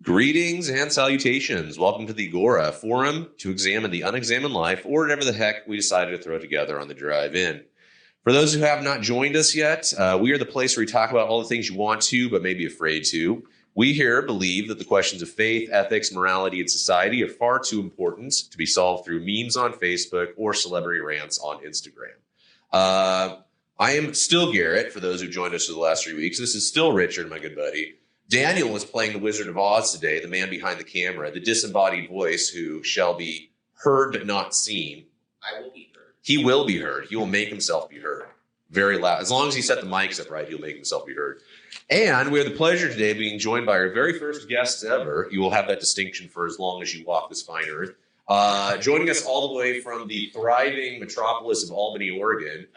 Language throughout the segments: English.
Greetings and salutations. Welcome to the Agora forum to examine the unexamined life or whatever the heck we decided to throw together on the drive in. For those who have not joined us yet, we are the place where we talk about all the things you want to but may be afraid to. We here believe that the questions of faith, ethics, morality, and society are far too important to be solved through memes on Facebook or celebrity rants on Instagram. I am still Garrett, for those who joined us for the last 3 weeks. This is still Richard, my good buddy. Daniel was playing the Wizard of Oz today, the man behind the camera, the disembodied voice who shall be heard but not seen. I will be heard. He will be heard. He will make himself be heard. Very loud. As long as he set the mics up right, he'll make himself be heard. And we have the pleasure today of being joined by our very first guests ever. You will have that distinction for as long as you walk this fine earth. Joining us all the way from the thriving metropolis of Albany, Oregon.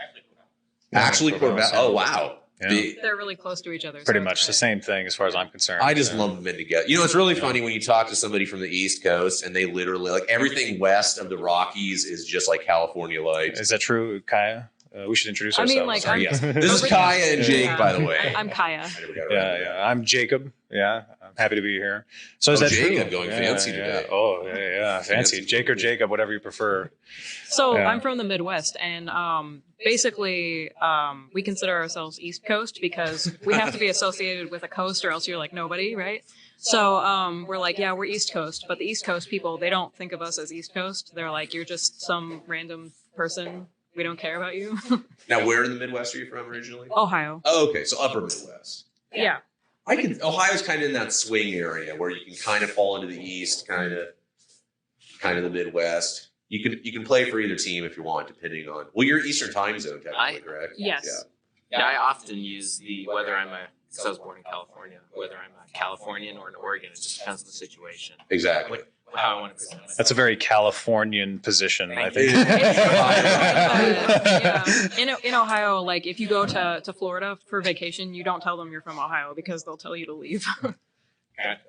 Actually, Corvette. Oh, wow. Yeah. They're really close to each other. Pretty much the same thing as far as I'm concerned. I just lump them in together. You know, it's really funny when you talk to somebody from the East Coast and they literally, like, everything west of the Rockies is just like California lights. Is that true, Kaya? We should introduce ourselves. I mean, like, yes. This is Kaya and Jake, by the way. I'm Kaya. Yeah. I'm Jacob. Yeah, I'm happy to be here. So is that Jacob true? going fancy today. Oh, yeah. Fancy. Jake or Jacob, whatever you prefer. So I'm from the Midwest, and basically we consider ourselves East Coast because we have to be associated with a coast or else you're like nobody, right? So we're like, yeah, we're East Coast, but the East Coast people, they don't think of us as East Coast. They're like, you're just some random person. We don't care about you. Now, where in the Midwest are you from originally? Ohio. Oh, okay. So upper Midwest. Yeah. Ohio's kind of in that swing area where you can kind of fall into the East, kind of the Midwest. You can play for either team if you want, depending on, well, you're Eastern time zone, technically, correct? Yes. Yeah, I often use whether I'm because I was born in California, whether I'm a Californian or an Oregon, it just depends on the situation. Exactly. How I want to present myself. That's a very Californian position, I think. In Ohio, like if you go to Florida for vacation, you don't tell them you're from Ohio because they'll tell you to leave.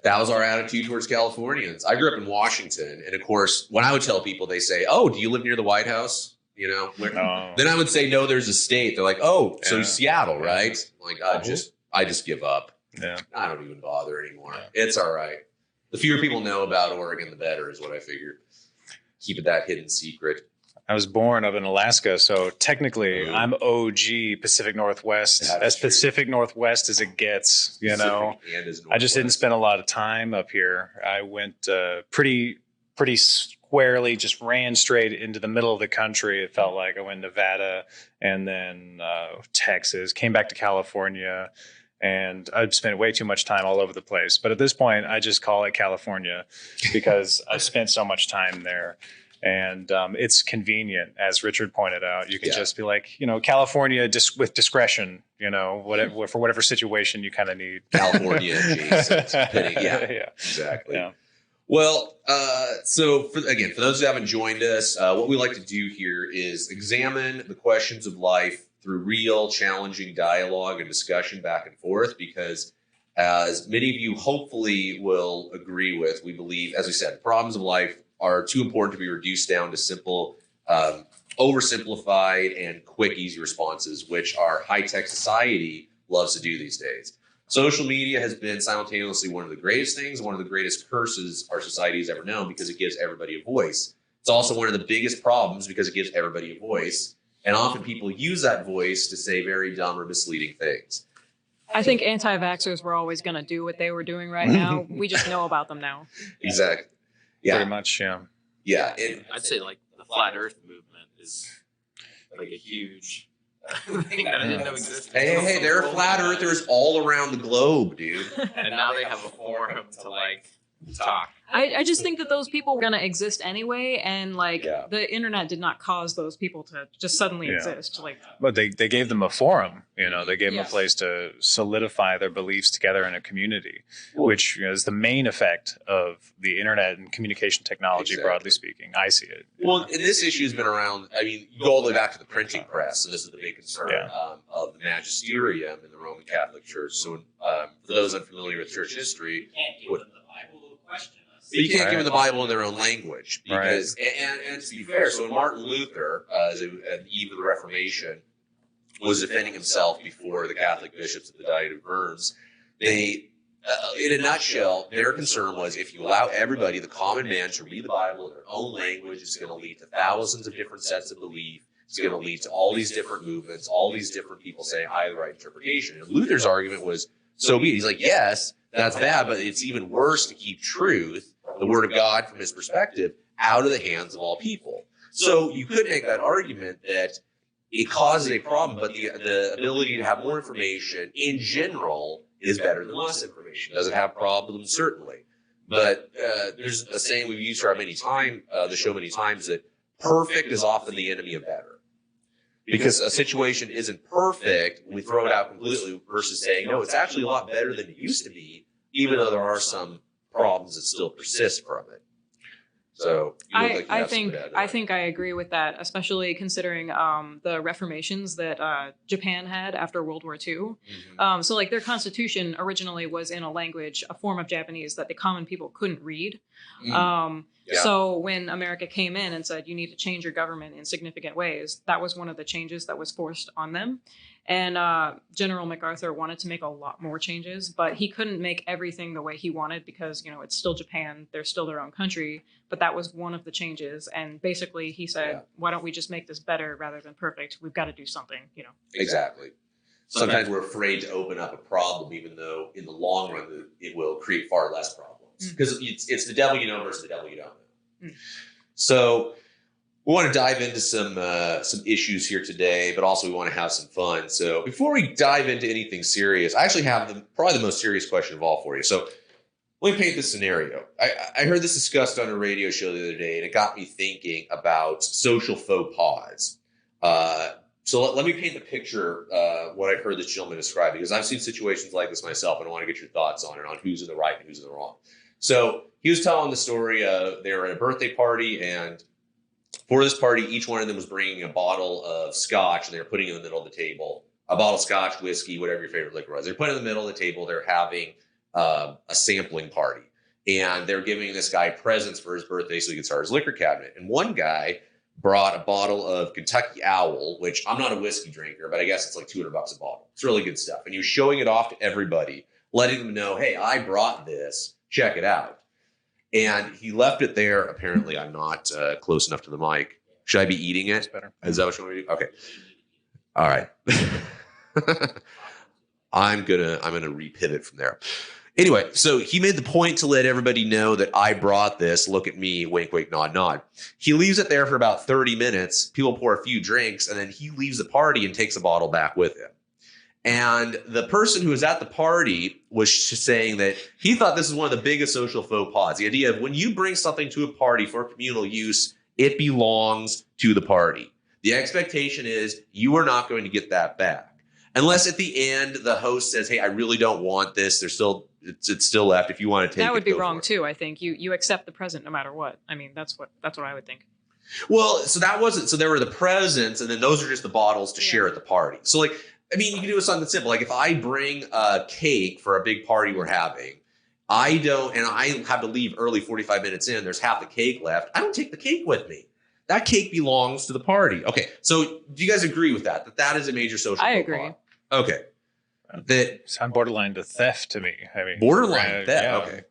That was our attitude towards Californians. I grew up in Washington, and of course, when I would tell people, they say, "Oh, do you live near the White House?" You know. Then I would say, "No, there's a state." They're like, "Oh, so Seattle, right?" Like, I just give up. Yeah, I don't even bother anymore. It's all right. The fewer people know about Oregon, the better, is what I figured. Keep it that hidden secret. I was born up in Alaska, so technically I'm OG Pacific Northwest, as Pacific Northwest as it gets, you know. I just didn't spend a lot of time up here. I went pretty squarely, just ran straight into the middle of the country. It felt like I went Nevada and then Texas, came back to California, and I've spent way too much time all over the place. But at this point, I just call it California because I've spent so much time there. And it's convenient, as Richard pointed out. You can just be like, you know, California with discretion, you know, whatever for whatever situation you kind of need. California adjacent. Yeah, exactly. Yeah. Well, so for those who haven't joined us, what we like to do here is examine the questions of life through real, challenging dialogue and discussion back and forth, because as many of you hopefully will agree with, we believe, as we said, the problems of life are too important to be reduced down to simple, oversimplified, and quick, easy responses, which our high-tech society loves to do these days. Social media has been simultaneously one of the greatest things, one of the greatest curses our society has ever known, because it gives everybody a voice. It's also one of the biggest problems because it gives everybody a voice. And often people use that voice to say very dumb or misleading things. I think anti-vaxxers were always going to do what they were doing right now. We just know about them now. Exactly. Yeah. Pretty much, yeah. Yeah. I'd say like the flat Earth movement is like a huge thing that I didn't know existed. Hey, there are flat earthers all around the globe, dude. And now they have a forum to like talk. I just think that those people were going to exist anyway, and like the internet did not cause those people to just suddenly exist. Like, but they gave them a forum, you know, they gave them a place to solidify their beliefs together in a community, which is the main effect of the internet and communication technology, broadly speaking. I see it. Well, and this issue has been around, I mean, you go all the way back to the printing press, and this is the big concern of the magisterium in the Roman Catholic Church. So for those unfamiliar with church history, but you can't give them the Bible in their own language, because, and to be fair, so when Martin Luther, at the eve of the Reformation, was defending himself before the Catholic bishops at the Diet of Worms, they in a nutshell, their concern was if you allow everybody, the common man, to read the Bible in their own language, it's going to lead to thousands of different sets of belief. It's going to lead to all these different movements, all these different people saying, I have the right interpretation. And Luther's argument was, so be it. He's like, yes, that's bad, but it's even worse to keep truth, the word of God from his perspective, out of the hands of all people. So you could make that argument that it causes a problem, but the ability to have more information in general is better than less information. Does it have problems? Certainly. But there's a saying we've used the show many times, that perfect is often the enemy of better. Because a situation isn't perfect, we throw it out completely versus saying, no, it's actually a lot better than it used to be, even though there are some problems that still persist from it. So I think I agree with that, especially considering the reformations that Japan had after World War II. Mm-hmm. So like their constitution originally was in a form of Japanese that the common people couldn't read. So when America came in and said, you need to change your government in significant ways, that was one of the changes that was forced on them. And General MacArthur wanted to make a lot more changes, but he couldn't make everything the way he wanted because, it's still Japan. They're still their own country. But that was one of the changes. And basically he said, why don't we just make this better rather than perfect? We've got to do something, Exactly. Sometimes we're afraid to open up a problem, even though in the long run it will create far less problems. Because it's the devil you know versus the devil you don't know. So we want to dive into some issues here today, but also we want to have some fun. So before we dive into anything serious, I actually have probably the most serious question of all for you. So let me paint this scenario. I heard this discussed on a radio show the other day, and it got me thinking about social faux pas. So let me paint the picture, what I heard this gentleman describe, because I've seen situations like this myself, and I want to get your thoughts on it, on who's in the right and who's in the wrong. So he was telling the story, they were at a birthday party, and for this party, each one of them was bringing a bottle of scotch, and they were putting it in the middle of the table. A bottle of scotch, whiskey, whatever your favorite liquor was. They're putting it in the middle of the table. They're having a sampling party. And they're giving this guy presents for his birthday so he can start his liquor cabinet. And one guy brought a bottle of Kentucky Owl, which I'm not a whiskey drinker, but I guess it's like $200 a bottle. It's really good stuff. And he was showing it off to everybody, letting them know, hey, I brought this. Check it out. And he left it there. Apparently, I'm not close enough to the mic. Should I be eating it? That's better. Is that what you want me to do? Okay. All right. I'm gonna repivot from there. Anyway, so he made the point to let everybody know that I brought this. Look at me, wink, wink, nod, nod. He leaves it there for about 30 minutes. People pour a few drinks, and then he leaves the party and takes a bottle back with him. And the person who was at the party was saying that he thought this was one of the biggest social faux pas. The idea of when you bring something to a party for communal use, it belongs to the party. The expectation is you are not going to get that back. Unless at the end, the host says, hey, I really don't want this. It's still left. If you want to take it, that would be wrong too. I think you accept the present no matter what. I mean, that's what I would think. Well, so that wasn't, so there were the presents, and then those are just the bottles to share at the party. So like, I mean, you can do something simple. Like if I bring a cake for a big party we're having, I have to leave early 45 minutes in, there's half the cake left. I don't take the cake with me. That cake belongs to the party. Okay. So do you guys agree with that? That is a major social faux pas? I agree. Okay. That sound borderline to theft to me. I mean, borderline theft.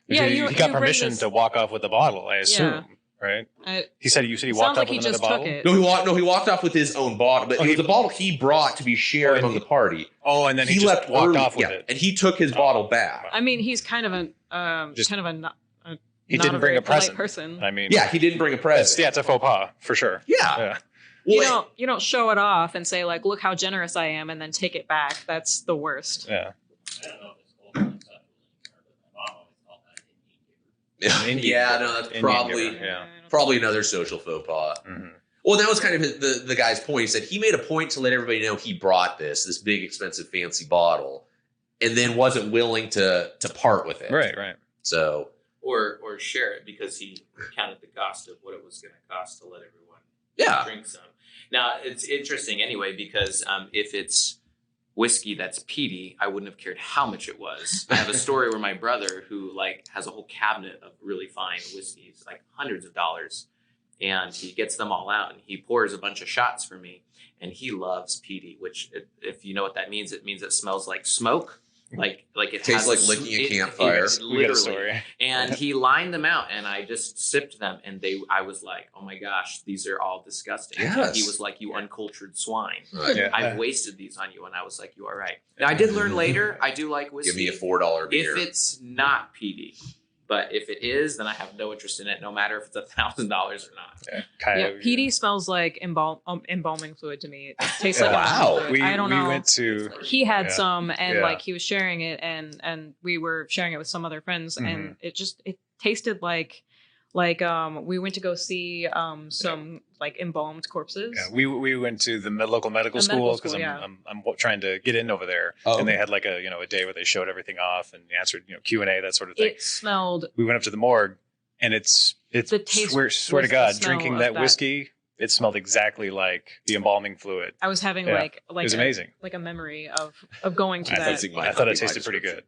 Yeah, okay. He got permission to walk off with the bottle, I assume. Right? He said he walked off with another bottle. No, he walked off with his own bottle, but it was a bottle he brought to be shared among the party. Oh, and then he just walked off with it. And he took his bottle back. I mean, he's kind of he didn't bring a present. Person. I mean, yeah, he didn't bring a present. It's a faux pas for sure. Yeah. Well, you don't show it off and say like, look how generous I am, and then take it back. That's the worst. Yeah. Yeah, no, that's probably another social faux pas. Mm-hmm. Well, that was kind of the guy's point. He said he made a point to let everybody know he brought this big, expensive, fancy bottle, and then wasn't willing to part with it. Right. So, or share it because he counted the cost of what it was going to cost to let everyone drink some. Now it's interesting anyway because if it's whiskey that's peaty, I wouldn't have cared how much it was. I have a story where my brother, who has a whole cabinet of really fine whiskeys, like hundreds of dollars, and he gets them all out and he pours a bunch of shots for me. And he loves peaty, which if you know what that means, it means it smells like smoke. like it Tastes has like licking a campfire. Literally. And he lined them out, and I just sipped them, and I was like, oh my gosh, these are all disgusting. Yes. And he was like, you uncultured swine. Right. Yeah. I've wasted these on you. And I was like, you are right. Now, I did learn later, I do like whiskey. Give me a $4 beer. If it's not peaty. But if it is, then I have no interest in it, no matter if it's $1,000 or not. Yeah, PD smells like embalming fluid to me. It tastes like Wow. embalming fluid. I don't know. We went to. He had some, and Yeah. like he was sharing it, and we were sharing it with some other friends, and it tasted like we went to go see some like embalmed corpses. Yeah, we went to the local medical school because I'm trying to get in over there, and they had like a day where they showed everything off and answered Q&A, that sort of thing. It smelled. We went up to the morgue, and it's The taste swear to was the God, smell drinking of that that. whiskey, it smelled exactly like the embalming fluid. I was having Yeah. like It was amazing. like a memory of going to I that. thought it tasted pretty good.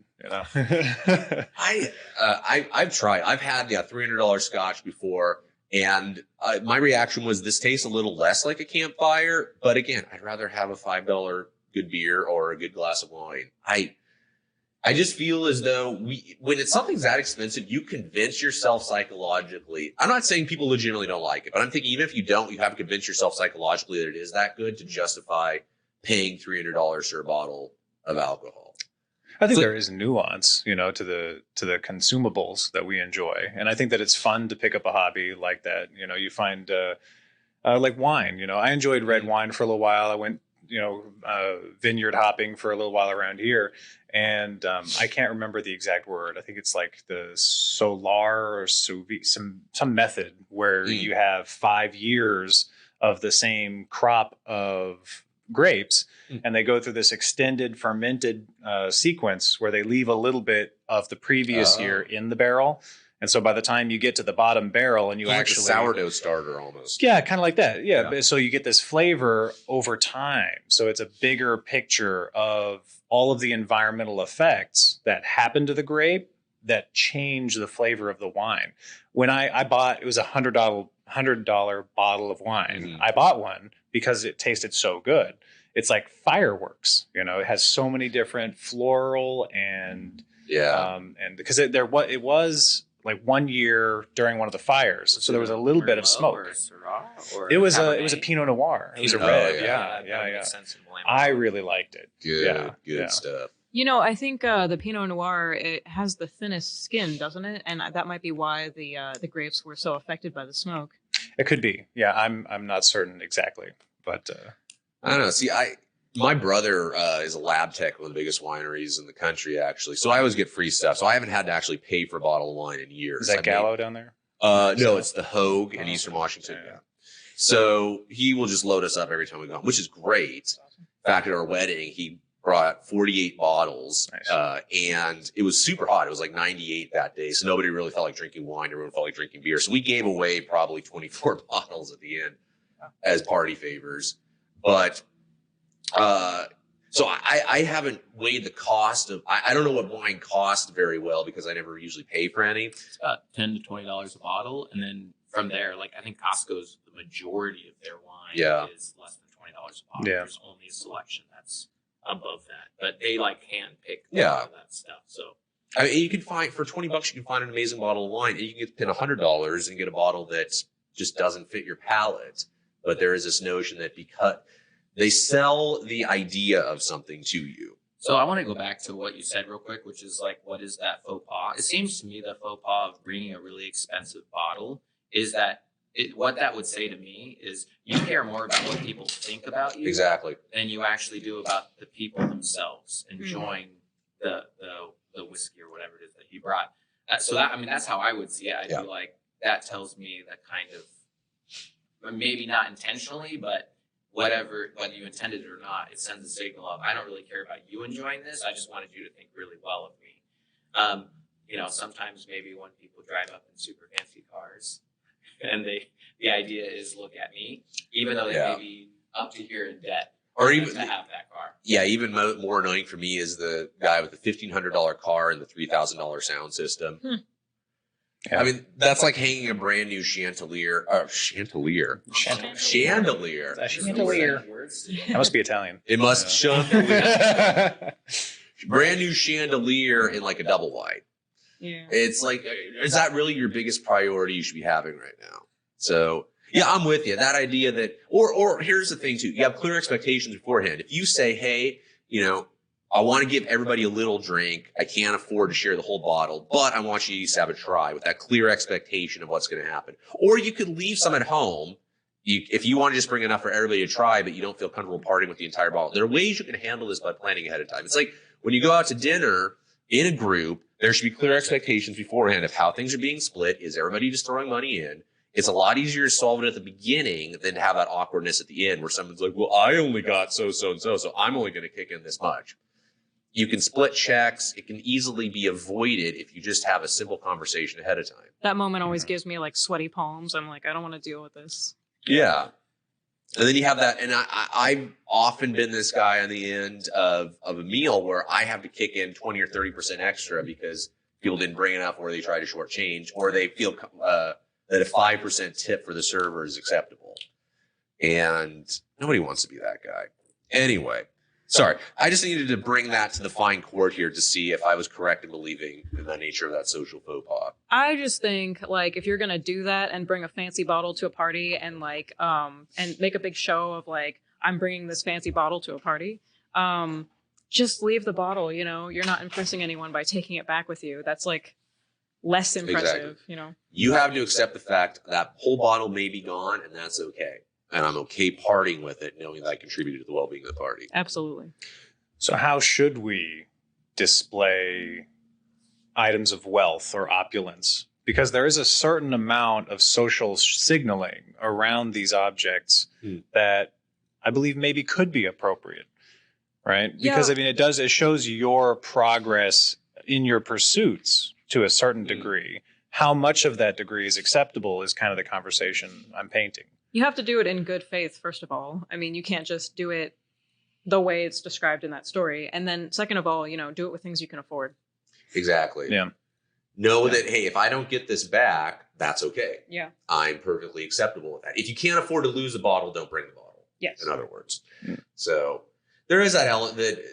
I've tried. I've had $300 scotch before, and my reaction was this tastes a little less like a campfire. But again, I'd rather have a $5 good beer or a good glass of wine. I just feel as though when it's something that expensive, you convince yourself psychologically. I'm not saying people legitimately don't like it, but I'm thinking even if you don't, you have to convince yourself psychologically that it is that good to justify paying $300 for a bottle of alcohol. I think there is nuance, to the consumables that we enjoy, and I think that it's fun to pick up a hobby like that. You find like wine. I enjoyed red wine for a little while. I went, vineyard hopping for a little while around here, and I can't remember the exact word. I think it's like the solar or sous vide, some method where you have 5 years of the same crop of grapes, and they go through this extended fermented sequence where they leave a little bit of the previous year in the barrel. And so by the time you get to the bottom barrel and you actually like a sourdough starter almost. Yeah, kind of like that. Yeah. So you get this flavor over time. So it's a bigger picture of all of the environmental effects that happen to the grape that change the flavor of the wine. When I bought, it was $100 bottle of wine. I bought one because it tasted so good. It's like fireworks, it has so many different floral and and because it was like 1 year during one of the fires, so there was a little bit of smoke. It was a Pinot Noir. It was a red. Yeah. I really liked it. Good stuff. I think the Pinot Noir, it has the thinnest skin, doesn't it? And that might be why the grapes were so affected by the smoke. It could be. Yeah, I'm not certain exactly, but I don't know. See, my brother is a lab tech at one of the biggest wineries in the country, actually. So I always get free stuff. So I haven't had to actually pay for a bottle of wine in years. Is that Gallo down there? No, it's the Hogue in Eastern Washington. Yeah. So he will just load us up every time we go home, which is great. In fact, at our wedding, he brought 48 bottles, and it was super hot. It was like 98 that day, so nobody really felt like drinking wine. Everyone felt like drinking beer. So we gave away probably 24 bottles at the end as party favors. But so I haven't weighed the cost of. I don't know what wine costs very well because I never usually pay for any. It's about $10 to $20 a bottle, and then from there, like I think Costco's the majority of their wine is less than $20 a bottle. Yeah. There's only a selection that's above that, but they like hand pick a lot of that stuff. So I mean, you can find for $20 you can find an amazing bottle of wine, and you can spend $100 and get a bottle that just doesn't fit your palate. But there is this notion that because they sell the idea of something to you. So I want to go back to what you said real quick, which is like, what is that faux pas? It seems to me the faux pas of bringing a really expensive bottle is that what that would say to me is you care more about what people think about you Exactly. than you actually do about the people themselves enjoying the whiskey or whatever it is that you brought. So that's how I would see it. I feel like that tells me that kind of, maybe not intentionally, but whether you intended it or not, it sends a signal of, I don't really care about you enjoying this. I just wanted you to think really well of me. Sometimes maybe when people drive up in super fancy cars and the idea is look at me, even though they may be up to here in debt. Or even to have that car. Yeah, even more annoying for me is the guy with the $1,500 car and the $3,000 sound system. Yeah. I mean, that's like hanging a brand new chandelier. Chandelier. That must be Italian. It must chandelier. brand new chandelier in like a double wide. Yeah. It's like, is that really your biggest priority you should be having right now? So yeah, I'm with you. That idea that, or here's the thing too. You have clear expectations beforehand. If you say, hey, I want to give everybody a little drink. I can't afford to share the whole bottle, but I want you to have a try with that clear expectation of what's going to happen. Or you could leave some at home. If you want to just bring enough for everybody to try, but you don't feel comfortable partying with the entire bottle. There are ways you can handle this by planning ahead of time. It's like when you go out to dinner in a group, there should be clear expectations beforehand of how things are being split. Is everybody just throwing money in? It's a lot easier to solve it at the beginning than to have that awkwardness at the end where someone's like, well, I only got so I'm only going to kick in this much. You can split checks. It can easily be avoided if you just have a simple conversation ahead of time. That moment always gives me like sweaty palms. I'm like, I don't want to deal with this. Yeah. And then you have that, and I've often been this guy on the end of a meal where I have to kick in 20 or 30% extra because people didn't bring enough or they try to shortchange or they feel that a 5% tip for the server is acceptable. And nobody wants to be that guy. Anyway, sorry. I just needed to bring that to the fine court here to see if I was correct in believing in the nature of that social faux pas. I just think, like, if you're going to do that and bring a fancy bottle to a party and, like, and make a big show of, like, I'm bringing this fancy bottle to a party, just leave the bottle, You're not impressing anyone by taking it back with you. That's, like, less impressive, Exactly. You have to accept the fact that whole bottle may be gone, and that's okay. And I'm okay partying with it, knowing that I contributed to the well-being of the party. Absolutely. So how should we display items of wealth or opulence? Because there is a certain amount of social signaling around these objects that I believe maybe could be appropriate, right? Because, it shows your progress in your pursuits to a certain degree. How much of that degree is acceptable is kind of the conversation I'm painting. You have to do it in good faith, first of all. I mean, you can't just do it the way it's described in that story. And then second of all, do it with things you can afford. Exactly. Yeah. Know that, hey, if I don't get this back, that's okay. Yeah. I'm perfectly acceptable with that. If you can't afford to lose a bottle, don't bring the bottle. Yes. In other words. So there is that element that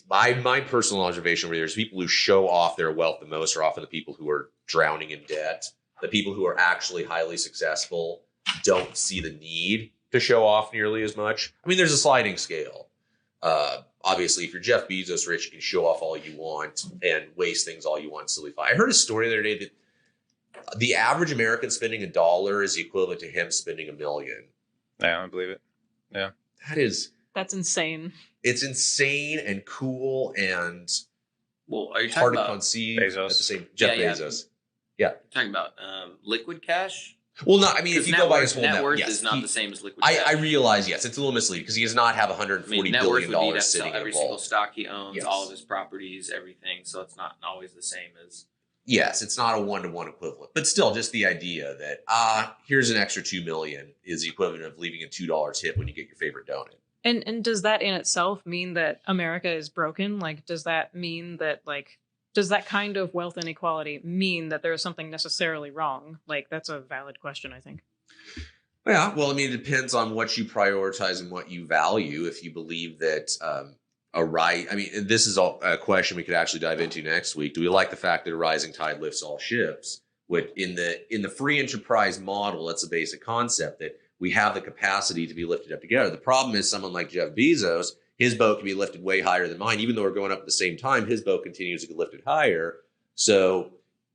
my personal observation over there is people who show off their wealth the most are often the people who are drowning in debt. The people who are actually highly successful don't see the need to show off nearly as much. I mean, there's a sliding scale. Obviously, if you're Jeff Bezos rich, you can show off all you want and waste things all you want silly fun. I heard a story the other day that the average American spending $1 is equivalent to him spending $1 million. Yeah, I believe it. Yeah. That's insane. It's insane and cool and are you hard talking to about conceive Bezos? at the same Jeff Bezos. You're talking about liquid cash? Well, no, I mean, if you go by his whole net worth yes, is not the same as liquid cash. I realize, yes, it's a little misleading because he does not have $140 net worth billion would be to sitting sell in every a single vault. stock he owns, Yes. all of his properties, everything. So it's not always the same as. Yes, it's not a one-to-one equivalent, but still, just the idea that here's an extra $2 million is the equivalent of leaving a $2 tip when you get your favorite donut. And does that in itself mean that America is broken? Like, does that mean that, like, does that kind of wealth inequality mean that there is something necessarily wrong? Like, that's a valid question, I think. Yeah, well, I mean, it depends on what you prioritize and what you value. If you believe that this is a question we could actually dive into next week. Do we like the fact that a rising tide lifts all ships? In the free enterprise model, that's a basic concept that we have the capacity to be lifted up together. The problem is someone like Jeff Bezos, his boat can be lifted way higher than mine. Even though we're going up at the same time, his boat continues to get lifted higher. So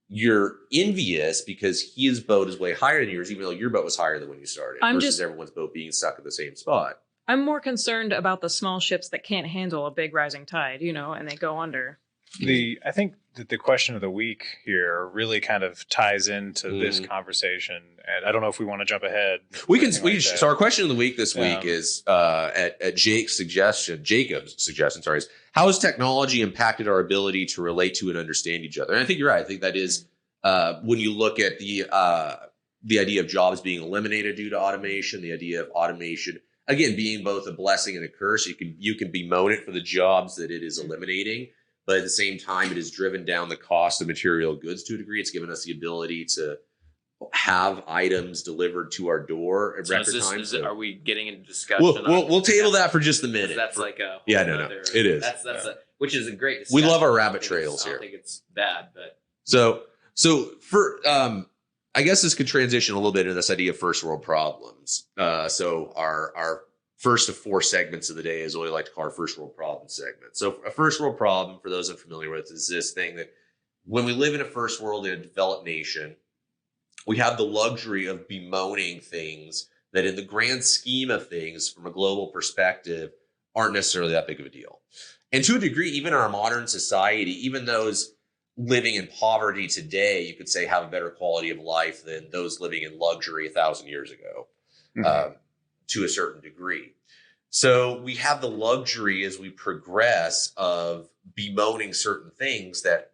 you're envious because his boat is way higher than yours, even though your boat was higher than when you started, versus everyone's boat being stuck at the same spot. I'm more concerned about the small ships that can't handle a big rising tide, and they go under. I think that the question of the week here really kind of ties into this conversation, and I don't know if we want to jump ahead. So our question of the week this week is at Jacob's suggestion, is how has technology impacted our ability to relate to and understand each other? And I think you're right. I think that is when you look at the idea of jobs being eliminated due to automation, the idea of automation again being both a blessing and a curse. You can bemoan it for the jobs that it is eliminating. But at the same time, it has driven down the cost of material goods to a degree. It's given us the ability to have items delivered to our door at record time. Are we getting into discussion? We'll table that for just a minute. That's like a it is. which is a great We discussion. love our rabbit trails I here. don't think it's bad, but So for I guess this could transition a little bit into this idea of first world problems. So our first of 4 segments of the day is what we like to call our first world problem segment. So a first world problem, for those unfamiliar with, is this thing that when we live in a first world in a developed nation, we have the luxury of bemoaning things that in the grand scheme of things, from a global perspective, aren't necessarily that big of a deal. And to a degree, even in our modern society, even those living in poverty today, you could say, have a better quality of life than those living in luxury 1,000 years ago, to a certain degree. So we have the luxury as we progress of bemoaning certain things that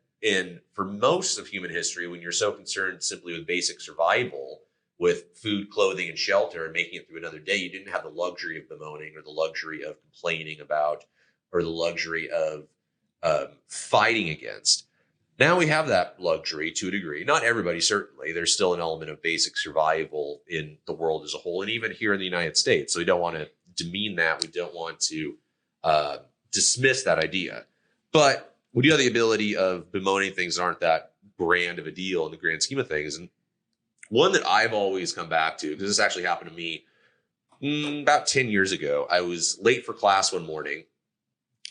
for most of human history, when you're so concerned simply with basic survival, with food, clothing, and shelter, and making it through another day, you didn't have the luxury of bemoaning or the luxury of complaining about or the luxury of fighting against. Now we have that luxury to a degree. Not everybody, certainly. There's still an element of basic survival in the world as a whole, and even here in the United States. So we don't want to demean that. We don't want to dismiss that idea. But we do have the ability of bemoaning things that aren't that grand of a deal in the grand scheme of things. And one that I've always come back to, because this actually happened to me about 10 years ago. I was late for class one morning,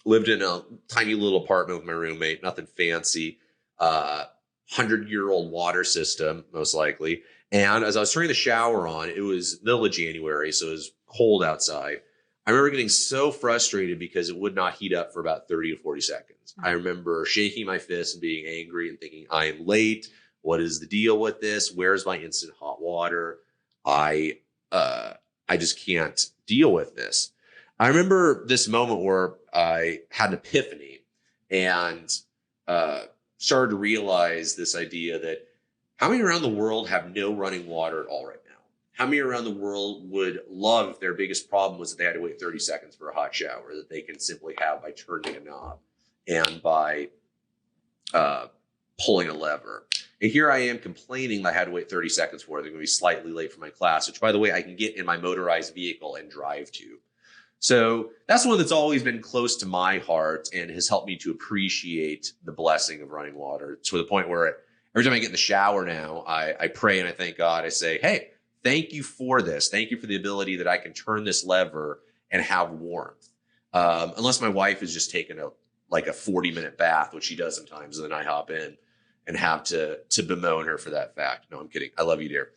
lived in a tiny little apartment with my roommate, nothing fancy. 100-year-old water system, most likely. And as I was turning the shower on, it was middle of January, so it was cold outside. I remember getting so frustrated because it would not heat up for about 30 to 40 seconds. I remember shaking my fist and being angry and thinking, I am late. What is the deal with this? Where's my instant hot water? I just can't deal with this. I remember this moment where I had an epiphany and started to realize this idea that how many around the world have no running water at all right now? How many around the world would love if their biggest problem was that they had to wait 30 seconds for a hot shower that they can simply have by turning a knob and by pulling a lever? And here I am complaining that I had to wait 30 seconds for it. They're going to be slightly late for my class, which, by the way, I can get in my motorized vehicle and drive to. So that's one that's always been close to my heart and has helped me to appreciate the blessing of running water to the point where every time I get in the shower now, I pray and I thank God. I say, hey, thank you for this. Thank you for the ability that I can turn this lever and have warmth. Unless my wife is just taking a 40-minute bath, which she does sometimes, and then I hop in and have to bemoan her for that fact. No, I'm kidding. I love you, dear.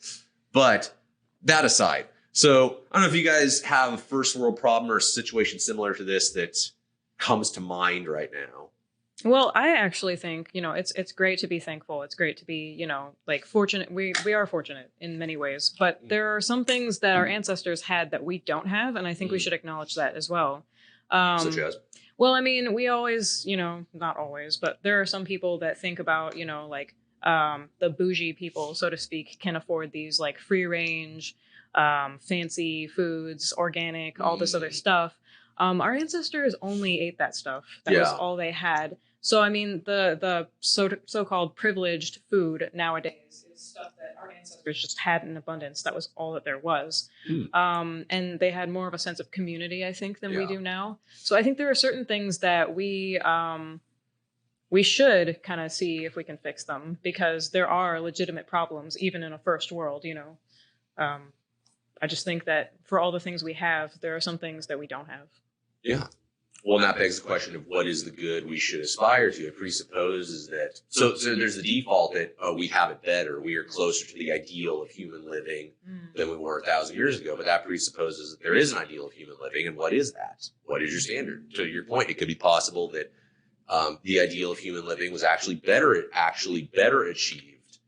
But that aside, so I don't know if you guys have a first world problem or a situation similar to this that comes to mind right now. Well, I actually think, it's great to be thankful. It's great to be, fortunate. We are fortunate in many ways, but there are some things that our ancestors had that we don't have. And I think we should acknowledge that as well. Such as? Well, I mean, we always, not always, but there are some people that think about, the bougie people, so to speak, can afford these free range, fancy foods, organic, all this other stuff. Our ancestors only ate that stuff. That was all they had. So, I mean, the so-called privileged food nowadays is stuff that our ancestors just had in abundance. That was all that there was. And they had more of a sense of community, I think, than we do now. So I think there are certain things that we should kind of see if we can fix them, because there are legitimate problems, even in a first world, I just think that for all the things we have, there are some things that we don't have. Yeah. Well, and that begs the question of what is the good we should aspire to. It presupposes that, so there's the default that, we have it better. We are closer to the ideal of human living than we were 1,000 years ago. But that presupposes that there is an ideal of human living. And what is that? What is your standard? To your point, it could be possible that the ideal of human living was actually better achieved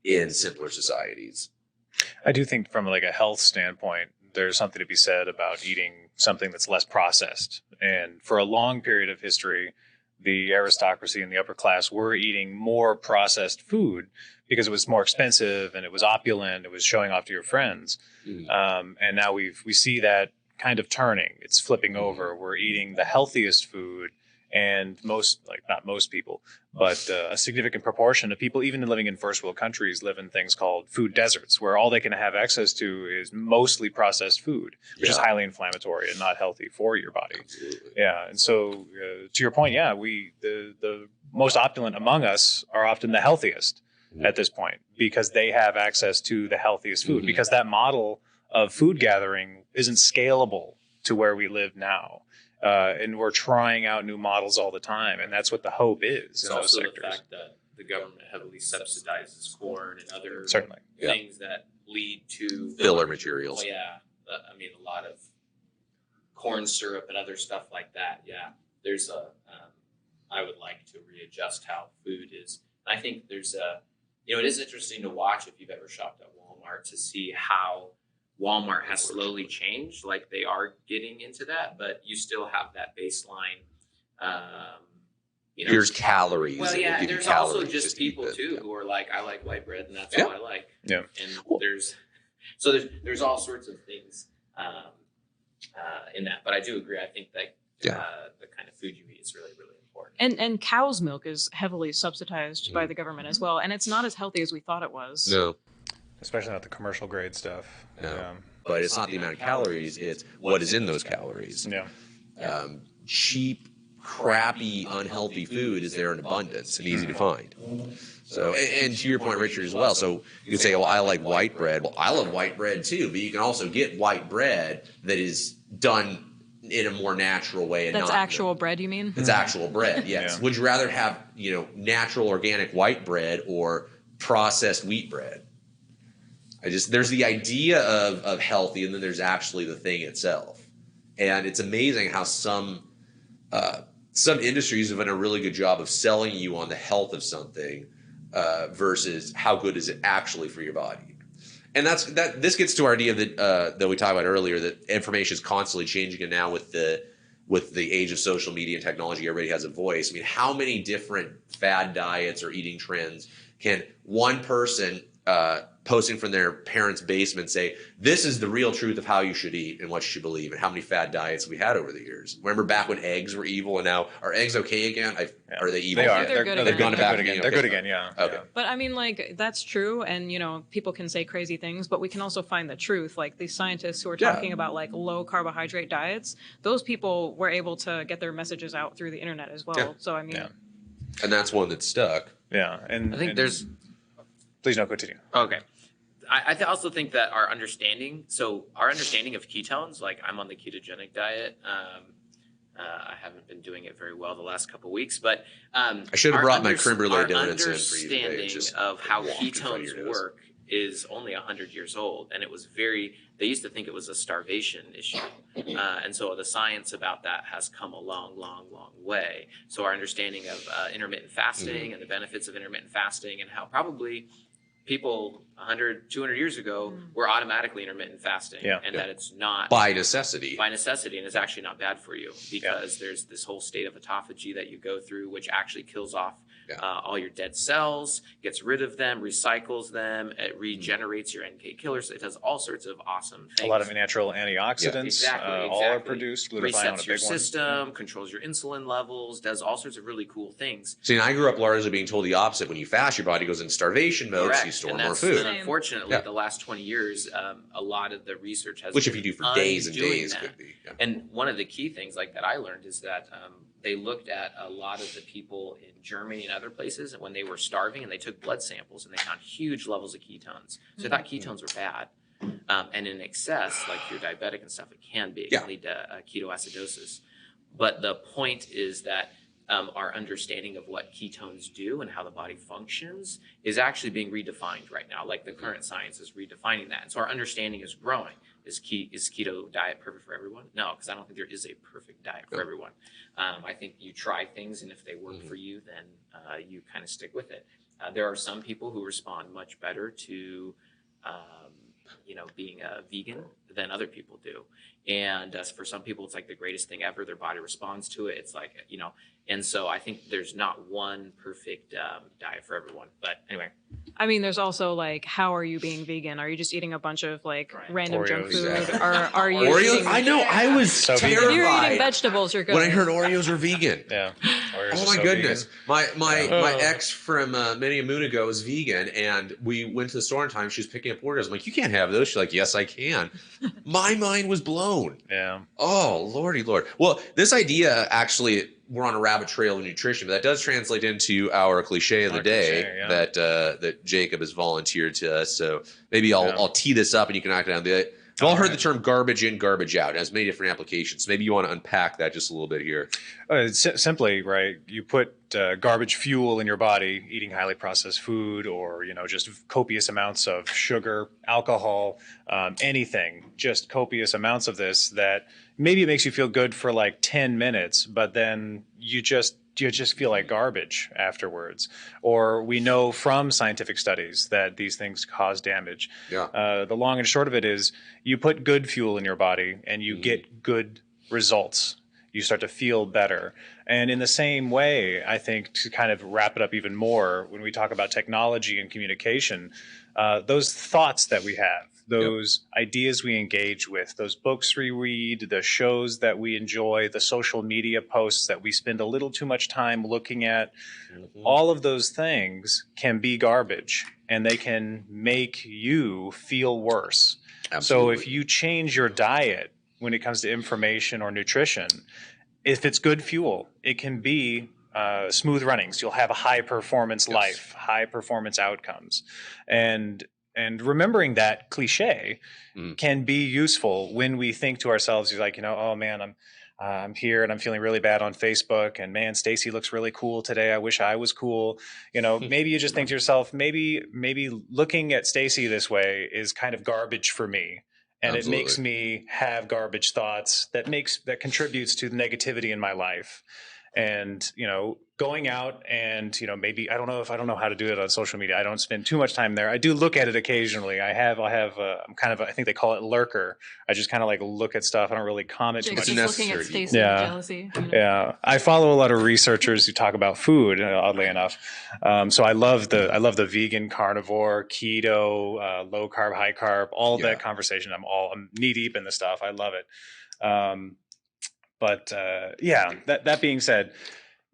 in simpler societies. I do think from a health standpoint, there's something to be said about eating something that's less processed. And for a long period of history, the aristocracy and the upper class were eating more processed food because it was more expensive and it was opulent. It was showing off to your friends. And now we see that kind of turning. It's flipping over. We're eating the healthiest food And not most people, but a significant proportion of people, even living in first world countries, live in things called food deserts, where all they can have access to is mostly processed food, which is highly inflammatory and not healthy for your body. Absolutely. Yeah. And so to your point, the most opulent among us are often the healthiest at this point, because they have access to the healthiest food, because that model of food gathering isn't scalable to where we live now. And we're trying out new models all the time, and that's what the hope is. It's in also those sectors. the fact that the government heavily subsidizes corn and other Certainly things that lead to Filler materials. Oh, yeah, I mean, a lot of corn syrup and other stuff like that. Yeah, there's I would like to readjust how food is. I think there's it is interesting to watch if you've ever shopped at Walmart to see how Walmart has slowly changed. Like, they are getting into that, but you still have that baseline. Here's calories. Well, yeah, give you there's calories also just people too who are like, I like white bread, and that's all I like. Yeah, and there's all sorts of things in that. But I do agree. I think that the kind of food you eat is really, really important. And cow's milk is heavily subsidized by the government as well, and it's not as healthy as we thought it was. No. Especially not the commercial grade stuff. No. Yeah. But it's not the amount of calories, it's what is in those calories. Yeah. Cheap, crappy, unhealthy food is there in abundance and easy to find. So, and to your point, Richard, as well. So you could say, well, I like white bread. Well, I love white bread too, but you can also get white bread that is done in a more natural way. And That's not actual bread, you mean? It's actual bread, yes. Yeah. Would you rather have, natural organic white bread or processed wheat bread? There's the idea of healthy, and then there's actually the thing itself. And it's amazing how some industries have done a really good job of selling you on the health of something versus how good is it actually for your body. And this gets to our idea that we talked about earlier, that information is constantly changing, and now with the age of social media and technology, everybody has a voice. I mean, how many different fad diets or eating trends can one person posting from their parents' basement say, this is the real truth of how you should eat and what you should believe, and how many fad diets we had over the years. Remember back when eggs were evil, and now are eggs okay again? Are they evil? They are. They're good They've gone again. back again. They're good again. Yeah. Okay. Yeah. But I mean, like, that's true, and people can say crazy things, but we can also find the truth. Like, these scientists who are talking about like low carbohydrate diets, those people were able to get their messages out through the internet as well. Yeah. So I mean, And that's one that stuck. Yeah. And I think there's. Please no, continue. Okay. I also think that our understanding of ketones, like, I'm on the ketogenic diet. I haven't been doing it very well the last couple of weeks, but I should have brought my creme brulee donuts in Our for you today. understanding of how ketones work is only 100 years old, and it was they used to think it was a starvation issue, and so the science about that has come a long, long, long way. So our understanding of intermittent fasting and the benefits of intermittent fasting, and how probably people 100, 200 years ago were automatically intermittent fasting, and that it's not by necessity, and it's actually not bad for you, because there's this whole state of autophagy that you go through, which actually kills off all your dead cells, gets rid of them, recycles them, it regenerates your NK killers. It does all sorts of awesome things. A lot of natural antioxidants, all are produced. Glutathione Resets on a big your one. system, controls your insulin levels, does all sorts of really cool things. See, and I grew up largely being told the opposite. When you fast, your body goes in starvation mode, Correct. so you store and more that's, food. And unfortunately, the last 20 years, a lot of the research has Which, been if you do for days and undoing days, that. could be. Yeah. And one of the key things that I learned is that they looked at a lot of the people in Germany and other places, and when they were starving, and they took blood samples, and they found huge levels of ketones. So they thought ketones were bad. And in excess, like if you're diabetic and stuff, it can be. It can lead to ketoacidosis. But the point is that our understanding of what ketones do and how the body functions is actually being redefined right now. Like, the current science is redefining that. And so our understanding is growing. Is keto diet perfect for everyone? No, because I don't think there is a perfect diet for everyone. I think you try things, and if they work for you, then you kind of stick with it. There are some people who respond much better to being a vegan than other people do. And for some people, it's like the greatest thing ever. Their body responds to it. It's like, and so I think there's not one perfect diet for everyone. But anyway. I mean, there's also like, how are you being vegan? Are you just eating a bunch of like random junk Oreos. food? Exactly. Or are you Oreos? eating, I know. I was So if you're eating terrified vegetables, you're good. when I heard Oreos are vegan. Yeah. Oreos Oh are my so goodness! vegan. My ex from many a moon ago is vegan, and we went to the store in time. She was picking up Oreos. I'm like, you can't have those. She's like, yes, I can. My mind was blown. Yeah. Oh, lordy lord. Well, this idea actually, we're on a rabbit trail of nutrition, but that does translate into our cliche of the Our day cliche, yeah. that Jacob has volunteered to us. So maybe I'll tee this up and you can knock it down. We've all heard the term garbage in, garbage out. It has many different applications. Maybe you want to unpack that just a little bit here. Simply, right? You put garbage fuel in your body, eating highly processed food, or just copious amounts of sugar, alcohol, anything. Just copious amounts of this that maybe it makes you feel good for like 10 minutes, but then you just feel like garbage afterwards. Or we know from scientific studies that these things cause damage. Yeah. The long and short of it is, you put good fuel in your body and you get good results. You start to feel better. And in the same way, I think, to kind of wrap it up even more, when we talk about technology and communication, those thoughts that we have, those ideas we engage with, those books we read, the shows that we enjoy, the social media posts that we spend a little too much time looking at, all of those things can be garbage, and they can make you feel worse. Absolutely. So if you change your diet when it comes to information or nutrition, if it's good fuel, it can be smooth runnings. You'll have a high performance life, high performance outcomes. And remembering that cliche can be useful when we think to ourselves, you're like, oh man, I'm here and I'm feeling really bad on Facebook, and man, Stacy looks really cool today. I wish I was cool. Maybe you just think to yourself, maybe looking at Stacy this way is kind of garbage for me. And Absolutely. It makes me have garbage thoughts that contributes to the negativity in my life. And, going out and, maybe, I don't know how to do it on social media. I don't spend too much time there. I do look at it occasionally. I'm kind of, I think they call it lurker. I just kind of like look at stuff. I don't really comment too Jake's much. just looking at Stacy with jealousy. Yeah. I follow a lot of researchers who talk about food, oddly enough. So I love the vegan, carnivore, keto, low carb, high carb, all of that conversation. I'm knee deep in the stuff. I love it. But that being said,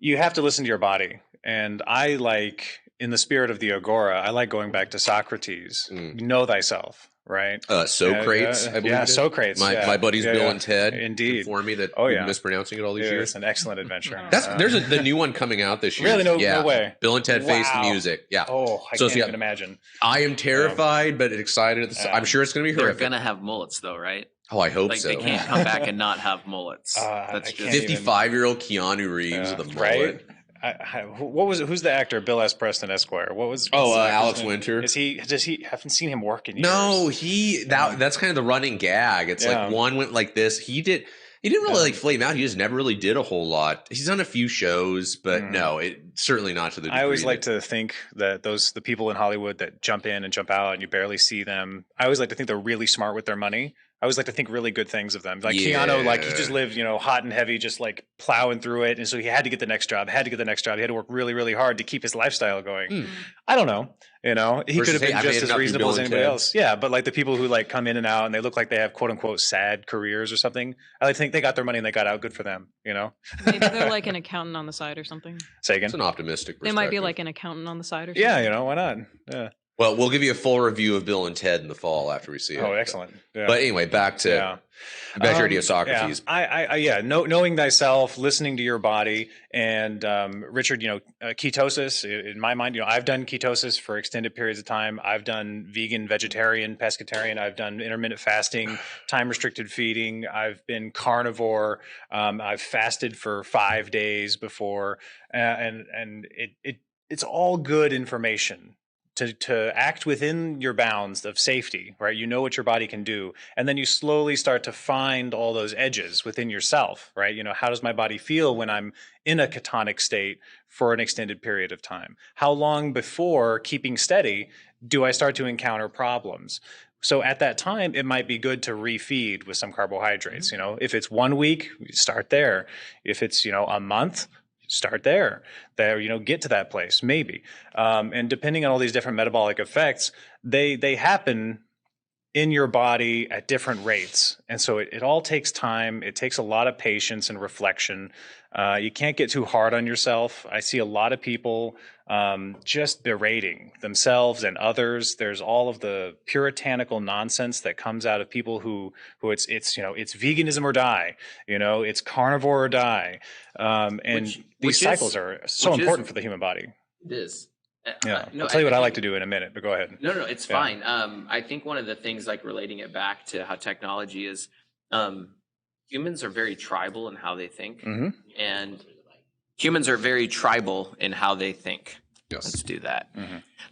you have to listen to your body. And I like, in the spirit of the Agora, I like going back to Socrates. Know thyself, right? Socrates, I believe. Yeah, Socrates. My buddies Bill and Ted indeed informed me that we've been mispronouncing it all these years. It's an excellent adventure. There's the new one coming out this year. Really? No way. Bill and Ted Face the Music. Yeah. Oh, I can't even imagine. I am terrified, but excited. I'm sure it's going to be horrific. They're going to have mullets, though, right? Oh, I hope so. They can't come back and not have mullets. That's just 55-year-old Keanu Reeves with a mullet. Right? What was it? Who's the actor? Bill S. Preston Esquire. What was? Alex Winter. Is he? Does he? I haven't seen him work in years. No, that's kind of the running gag. It's like one went like this. He didn't really like flame out. He just never really did a whole lot. He's done a few shows, but no, it certainly not to the degree. I always like to think that the people in Hollywood that jump in and jump out and you barely see them, I always like to think they're really smart with their money. I always like to think really good things of them. Like Keanu, like he just lived, hot and heavy, just like plowing through it. And so he had to get the next job, He had to work really, really hard to keep his lifestyle going. I don't know. He could have been just as reasonable as anybody else. Yeah. But like the people who like come in and out and they look like they have quote unquote sad careers or something, I like to think they got their money and they got out. Good for them, Maybe they're like an accountant on the side or something. Say again? It's an optimistic perspective. They might be like an accountant on the side or something. Yeah, why not? Yeah. Well, we'll give you a full review of Bill and Ted in the fall after we see it. Oh, excellent. Yeah. But anyway, back to your idea of Socrates. Knowing thyself, listening to your body, and Richard, ketosis. In my mind, I've done ketosis for extended periods of time. I've done vegan, vegetarian, pescatarian. I've done intermittent fasting, time restricted feeding. I've been carnivore. I've fasted for 5 days before, and it's all good information. To act within your bounds of safety, right? You know what your body can do. And then you slowly start to find all those edges within yourself, right? How does my body feel when I'm in a ketonic state for an extended period of time? How long before keeping steady do I start to encounter problems? So at that time, it might be good to refeed with some carbohydrates. If it's 1 week, start there. If it's, a month, start there. Get to that place, maybe. And depending on all these different metabolic effects, they happen in your body at different rates. And so it all takes time. It takes a lot of patience and reflection. You can't get too hard on yourself. I see a lot of people just berating themselves and others. There's all of the puritanical nonsense that comes out of people who it's veganism or die, it's carnivore or die. And these cycles are so important for the human body. It is. Yeah, I'll tell you what I like to do in a minute, but go ahead. No, it's fine. I think one of the things, like relating it back to how technology is, humans are very tribal in how they think, and humans are very tribal in how they think. Yes. Let's do that.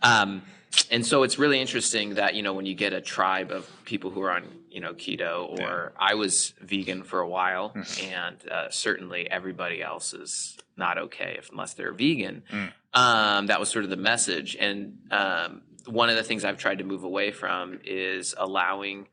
And so it's really interesting that, when you get a tribe of people who are on, keto, or I was vegan for a while, and certainly everybody else is not okay unless they're vegan. That was sort of the message. And one of the things I've tried to move away from is allowing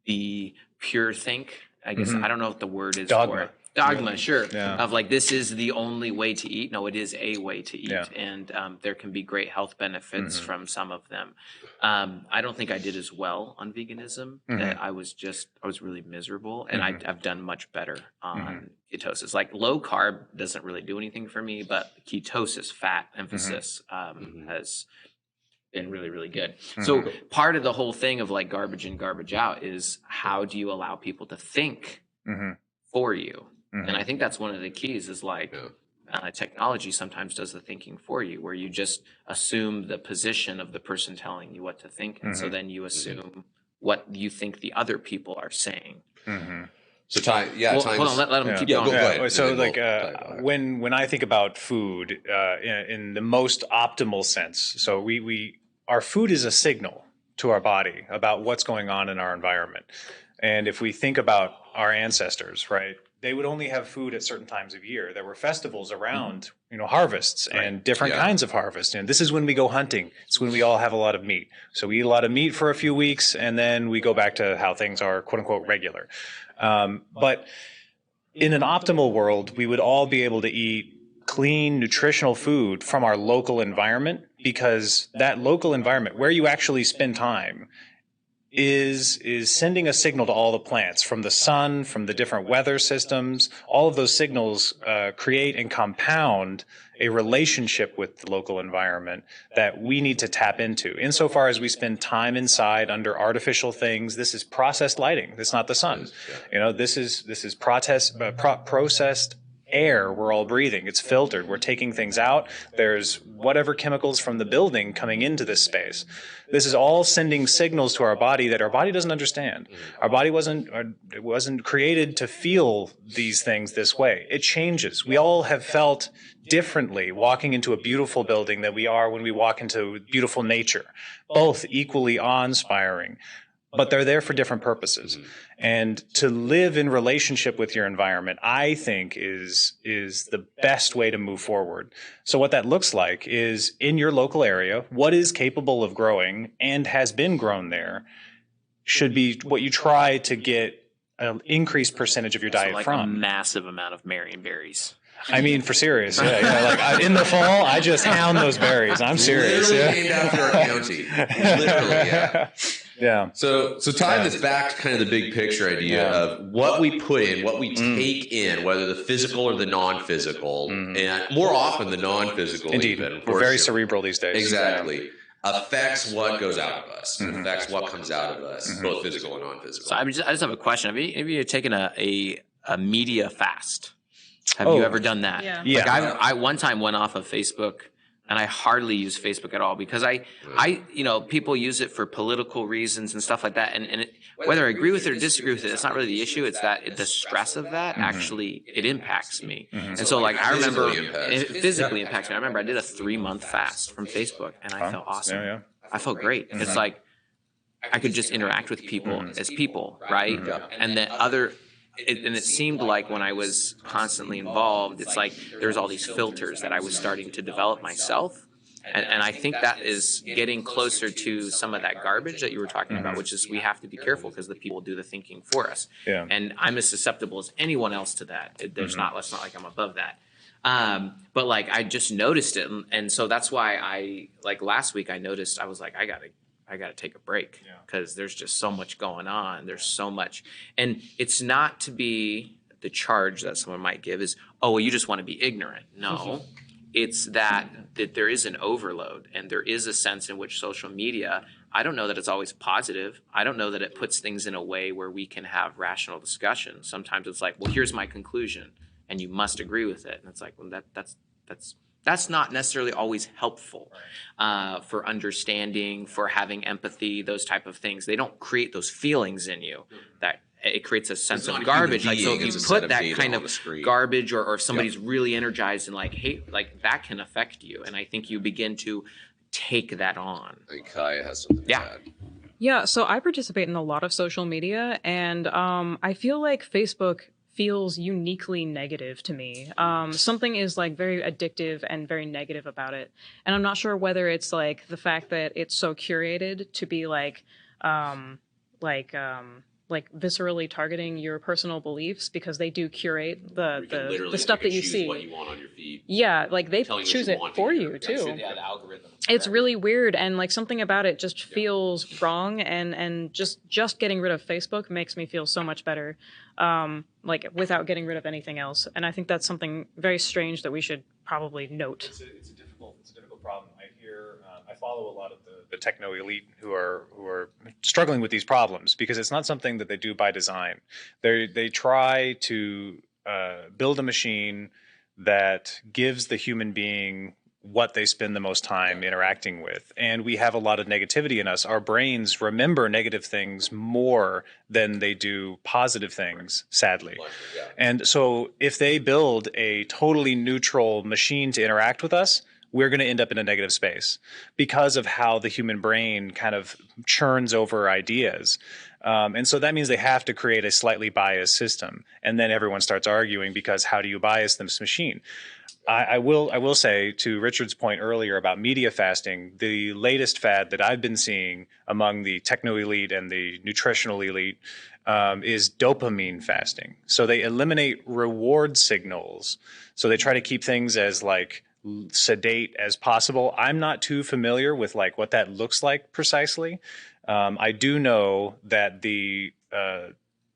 the pure think, I guess, I don't know what the word is for it. Dogma, sure. Yeah. Of like, this is the only way to eat. No, it is a way to eat. Yeah. And there can be great health benefits from some of them. I don't think I did as well on veganism. I was really miserable. And I've done much better on ketosis. Like, low carb doesn't really do anything for me, but ketosis, fat emphasis, has been really, really good. So part of the whole thing of like garbage in, garbage out is, how do you allow people to think for you? And I think that's one of the keys, is like, technology sometimes does the thinking for you, where you just assume the position of the person telling you what to think. And so then you assume what you think the other people are saying. So hold on, let them keep going. Go ahead. So like when I think about food in the most optimal sense, so our food is a signal to our body about what's going on in our environment. And if we think about our ancestors, right, they would only have food at certain times of year. There were festivals around, harvests and different kinds of harvest. And this is when we go hunting. It's when we all have a lot of meat. So we eat a lot of meat for a few weeks, and then we go back to how things are, quote unquote, regular. But in an optimal world, we would all be able to eat clean, nutritional food from our local environment, because that local environment, where you actually spend time, is sending a signal to all the plants, from the sun, from the different weather systems. All of those signals create and compound a relationship with the local environment that we need to tap into. Insofar as we spend time inside under artificial things, this is processed lighting. That's not the sun. This is processed air we're all breathing. It's filtered. We're taking things out. There's whatever chemicals from the building coming into this space. This is all sending signals to our body that our body doesn't understand. Our body wasn't created to feel these things this way. It changes. We all have felt differently walking into a beautiful building than we are when we walk into beautiful nature. Both equally awe-inspiring, but they're there for different purposes. And to live in relationship with your environment, I think, is the best way to move forward. So what that looks like is, in your local area, what is capable of growing and has been grown there should be what you try to get an increased percentage of your diet like from. A massive amount of Marionberries. I mean, for serious, in the fall, I just hound those berries. I'm serious. Literally named after our county. Literally, yeah. Yeah. So tying this back to kind of the big picture idea of what we put in, what we take in, whether the physical or the non-physical, and more often the non-physical. Indeed, even, we're very cerebral these days. Exactly. Affects what goes out of us. Affects what comes out of us, both physical and non-physical. So I just have a question. Have you taken a media fast? Have you ever done that? Yeah. Like I one time went off of Facebook, and I hardly use Facebook at all, because I people use it for political reasons and stuff like that. And whether I agree with it or disagree with it, it's not really the issue. It's that the stress of that actually, it impacts me. And so like, I remember it physically impacts me. I remember I did a 3-month fast from Facebook, and I felt awesome. I felt great. It's like, I could just interact with people as people, right? And then it seemed like when I was constantly involved, it's like there's all these filters that I was starting to develop myself. And I think that is getting closer to some of that garbage that you were talking about, which is, we have to be careful, because the people do the thinking for us. Yeah. And I'm as susceptible as anyone else to that. It's not like I'm above that. But like I just noticed it, and so that's why I like last week I noticed I was like I gotta take a break because there's just so much going on. There's so much, and it's not to be the charge that someone might give is, oh well, you just want to be ignorant. No, it's that there is an overload, and there is a sense in which social media. I don't know that it's always positive. I don't know that it puts things in a way where we can have rational discussion. Sometimes it's like, well, here's my conclusion, and you must agree with it. And it's like, well, that's not necessarily always helpful for understanding, for having empathy, those type of things. They don't create those feelings in you that it creates a sense of garbage. Like, so if you put that kind of garbage or if somebody's really energized and like hate, like that can affect you. And I think you begin to take that on. I think Kaya has something to add. Yeah, so I participate in a lot of social media, and I feel like Facebook feels uniquely negative to me. Something is like very addictive and very negative about it. And I'm not sure whether it's like the fact that it's so curated to be like viscerally targeting your personal beliefs, because they do curate the stuff that you see. What you want on your feed. Yeah, like they choose it for you too. Yeah, the algorithm. It's really weird, and like something about it just feels wrong, and just getting rid of Facebook makes me feel so much better, like without getting rid of anything else. And I think that's something very strange that we should probably note. It's a difficult problem. I follow a lot of the techno elite who are struggling with these problems because it's not something that they do by design. They try to build a machine that gives the human being what they spend the most time interacting with. And we have a lot of negativity in us. Our brains remember negative things more than they do positive things, sadly. And so if they build a totally neutral machine to interact with us, we're going to end up in a negative space because of how the human brain kind of churns over ideas. And so that means they have to create a slightly biased system. And then everyone starts arguing because how do you bias this machine? I will say, to Richard's point earlier about media fasting, the latest fad that I've been seeing among the techno elite and the nutritional elite is dopamine fasting. So they eliminate reward signals. So they try to keep things as like sedate as possible. I'm not too familiar with like what that looks like precisely. I do know that the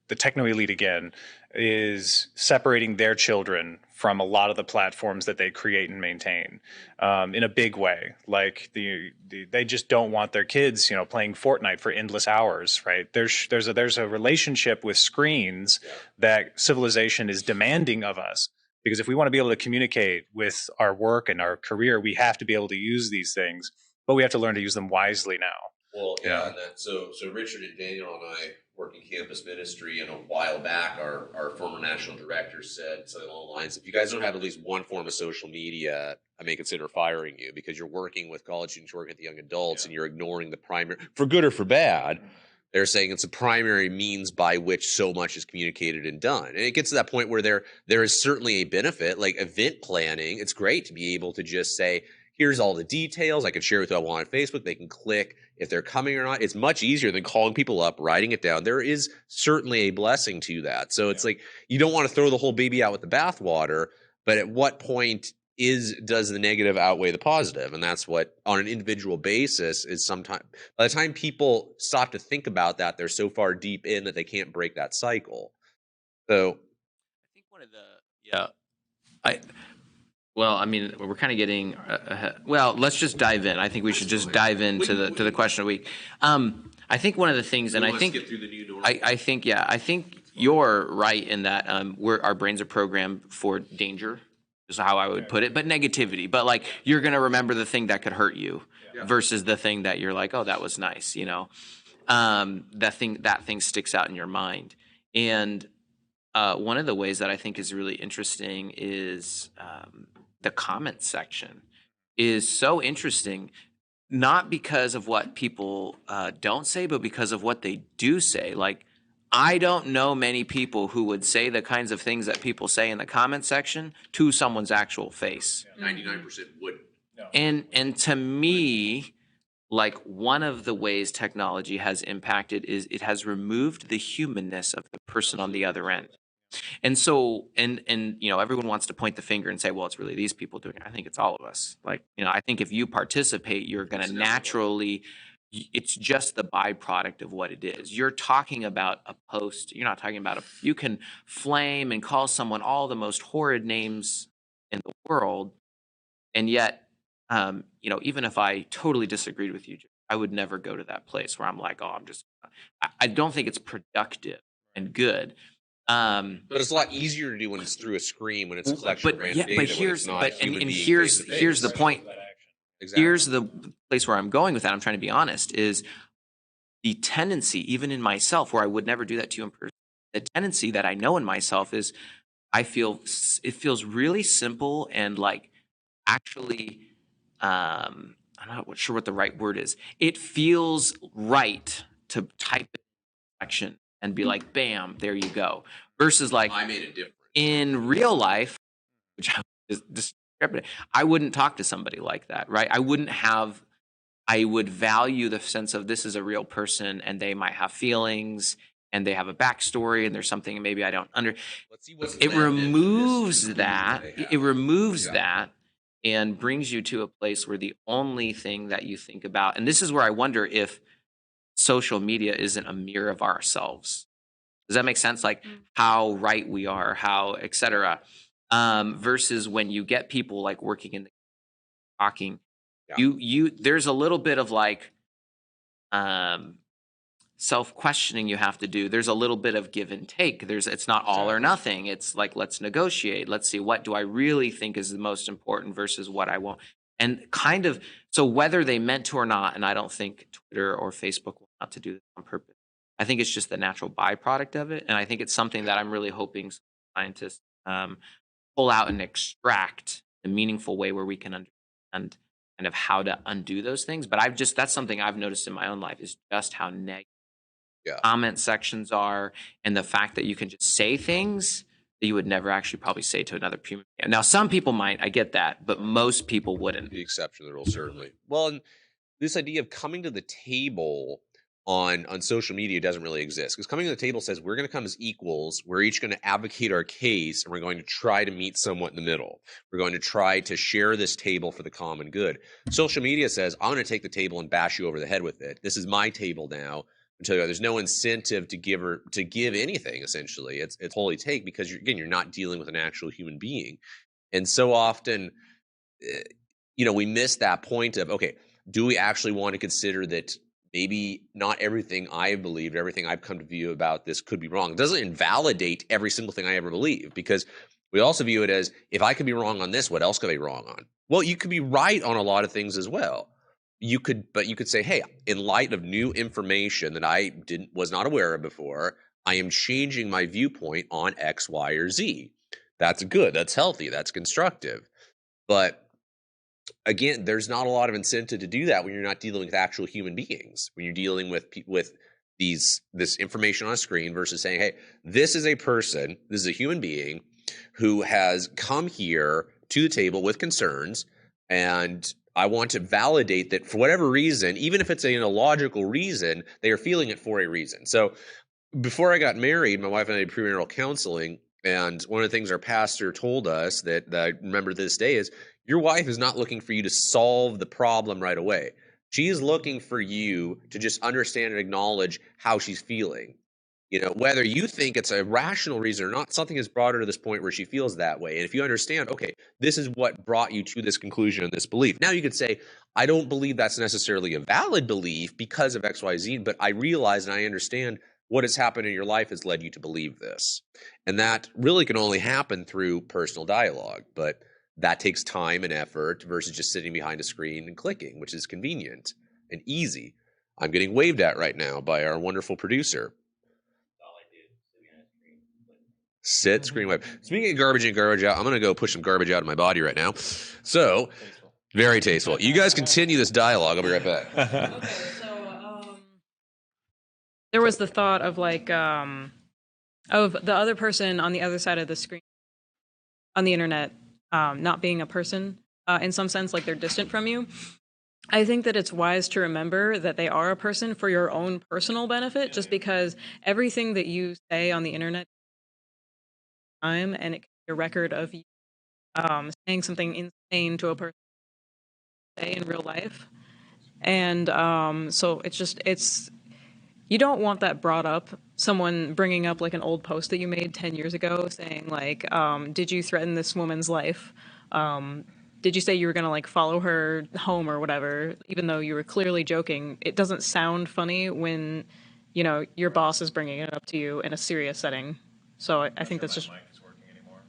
techno elite again is separating their children from a lot of the platforms that they create and maintain in a big way. Like they just don't want their kids, playing Fortnite for endless hours, right? There's a relationship with screens that civilization is demanding of us. Because if we want to be able to communicate with our work and our career, we have to be able to use these things, but we have to learn to use them wisely now. Well, yeah. So Richard and Daniel and I work in campus ministry, and a while back, our former national director said something along the lines: if you guys don't have at least one form of social media, I may consider firing you, because you're working with college students, working with young adults, and you're ignoring the primary, for good or for bad. They're saying it's a primary means by which so much is communicated and done. And it gets to that point where there is certainly a benefit, like event planning. It's great to be able to just say, here's all the details. I can share with who I want on Facebook. They can click if they're coming or not. It's much easier than calling people up, writing it down. There is certainly a blessing to that. So it's like, you don't want to throw the whole baby out with the bathwater, but at what point does the negative outweigh the positive? And that's what, on an individual basis, is sometimes, by the time people stop to think about that, they're so far deep in that they can't break that cycle. So I think one of the, we're kind of getting, let's just dive in. I think we should just dive into the question of the week. I think one of the things, and I think, I think you're right in that our brains are programmed for danger, is how I would put it, but negativity. But like, you're going to remember the thing that could hurt you versus the thing that you're like, oh, that was nice, that thing sticks out in your mind. And one of the ways that I think is really interesting is the comment section is so interesting, not because of what people don't say, but because of what they do say. Like, I don't know many people who would say the kinds of things that people say in the comment section to someone's actual face. 99% wouldn't. And to me, like, one of the ways technology has impacted is it has removed the humanness of the person on the other end. And so, and everyone wants to point the finger and say, well, it's really these people doing it. I think it's all of us. Like, I think if you participate, you're going to naturally, it's just the byproduct of what it is. You're talking about a post. You're not talking about you can flame and call someone all the most horrid names in the world. And yet, even if I totally disagreed with you, I would never go to that place where I'm like, oh, I don't think it's productive and good. But it's a lot easier to do when it's through a screen, when it's a collection of random data. But here's the point. Exactly. Here's the place where I'm going with that. I'm trying to be honest. Is the tendency, even in myself, where I would never do that to you in person. The tendency that I know in myself is, it feels really simple and like actually, I'm not sure what the right word is. It feels right to type in action and be like, bam, there you go. Versus like, I made a difference. In real life, which I wouldn't talk to somebody like that, right? I would value the sense of this is a real person and they might have feelings and they have a backstory and there's something maybe I don't it removes that. It removes that and brings you to a place where the only thing that you think about, and this is where I wonder if social media isn't a mirror of ourselves. Does that make sense? Like how right we are, how et cetera. Versus when you get people like working in the talking, there's a little bit of like self-questioning you have to do. There's a little bit of give and take. It's not all or nothing. It's like, let's negotiate. Let's see, what do I really think is the most important versus what I won't. And kind of, so whether they meant to or not, and I don't think Twitter or Facebook will not to do this on purpose. I think it's just the natural byproduct of it. And I think it's something that I'm really hoping scientists pull out and extract in a meaningful way where we can understand kind of how to undo those things. But that's something I've noticed in my own life, is just how negative comment sections are, and the fact that you can just say things that you would never actually probably say to another human. Now, some people might, I get that, but most people wouldn't. The exception to the rule, certainly. Well, and this idea of coming to the table on social media doesn't really exist, because coming to the table says we're going to come as equals. We're each going to advocate our case, and we're going to try to meet somewhat in the middle. We're going to try to share this table for the common good. Social media says, I'm going to take the table and bash you over the head with it. This is my table now. Until there's no incentive to give anything. Essentially, it's wholly take, because you're not dealing with an actual human being, and so often, we miss that point of, okay, do we actually want to consider that maybe not everything I believed, everything I've come to view about this could be wrong? It doesn't invalidate every single thing I ever believe, because we also view it as, if I could be wrong on this, what else could I be wrong on? Well, you could be right on a lot of things as well. But you could say, hey, in light of new information that I was not aware of before, I am changing my viewpoint on X, Y, or Z. That's good. That's healthy. That's constructive. But again, there's not a lot of incentive to do that when you're not dealing with actual human beings. When you're dealing with this information on a screen versus saying, hey, this is a person, this is a human being who has come here to the table with concerns, and I want to validate that for whatever reason, even if it's an illogical reason, they are feeling it for a reason. So before I got married, my wife and I did premarital counseling. And one of the things our pastor told us that I remember to this day is, your wife is not looking for you to solve the problem right away. She is looking for you to just understand and acknowledge how she's feeling. Whether you think it's a rational reason or not, something has brought her to this point where she feels that way. And if you understand, okay, this is what brought you to this conclusion and this belief. Now you could say, I don't believe that's necessarily a valid belief because of X, Y, Z, but I realize and I understand what has happened in your life has led you to believe this. And that really can only happen through personal dialogue. But that takes time and effort versus just sitting behind a screen and clicking, which is convenient and easy. I'm getting waved at right now by our wonderful producer. Sit, screen wave. Speaking of garbage in, garbage out, I'm going to go push some garbage out of my body right now. So, very tasteful. You guys continue this dialogue. I'll be right back. Okay, so there was the thought of like of the other person on the other side of the screen on the internet not being a person in some sense, like they're distant from you. I think that it's wise to remember that they are a person for your own personal benefit, just because everything that you say on the internet time, and it can be a record of you saying something insane to a person say in real life. And so it's you don't want that brought up. Someone bringing up like an old post that you made 10 years ago saying like, did you threaten this woman's life? Did you say you were going to like follow her home or whatever, even though you were clearly joking? It doesn't sound funny when, you know, your boss is bringing it up to you in a serious setting. So I think that's just. My mic is working anymore.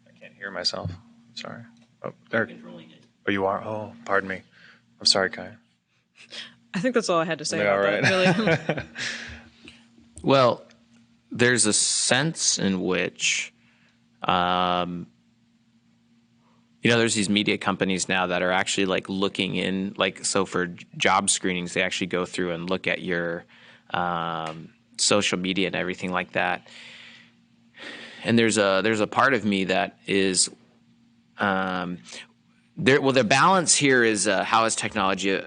I can't hear myself. Sorry. Oh, there. Oh, you are? Oh, pardon me. I'm sorry, Kai. I think that's all I had to say All about right. that, really. Well, there's a sense in which, there's these media companies now that are actually like looking in, like, so for job screenings, they actually go through and look at your social media and everything like that. And there's a part of me that is, the balance here is how has technology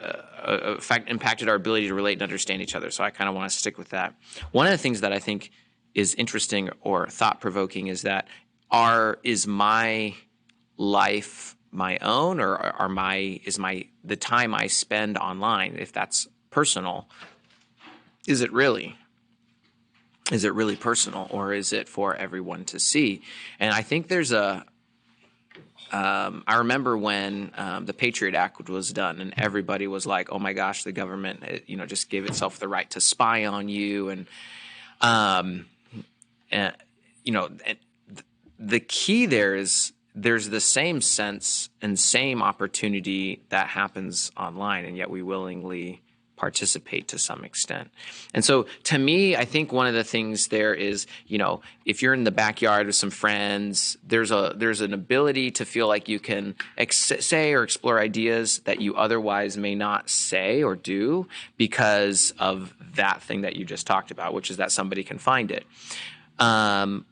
impacted our ability to relate and understand each other. So I kind of want to stick with that. One of the things that I think is interesting or thought-provoking is that is my life my own, or the time I spend online, if that's personal, is it really personal, or is it for everyone to see? And I think there's I remember when the Patriot Act was done, and everybody was like, "Oh my gosh, the government, just gave itself the right to spy on you." And the key there is there's the same sense and same opportunity that happens online, and yet we willingly participate to some extent. And so to me, I think one of the things there is, if you're in the backyard with some friends, there's an ability to feel like you can say or explore ideas that you otherwise may not say or do because of that thing that you just talked about, which is that somebody can find it. And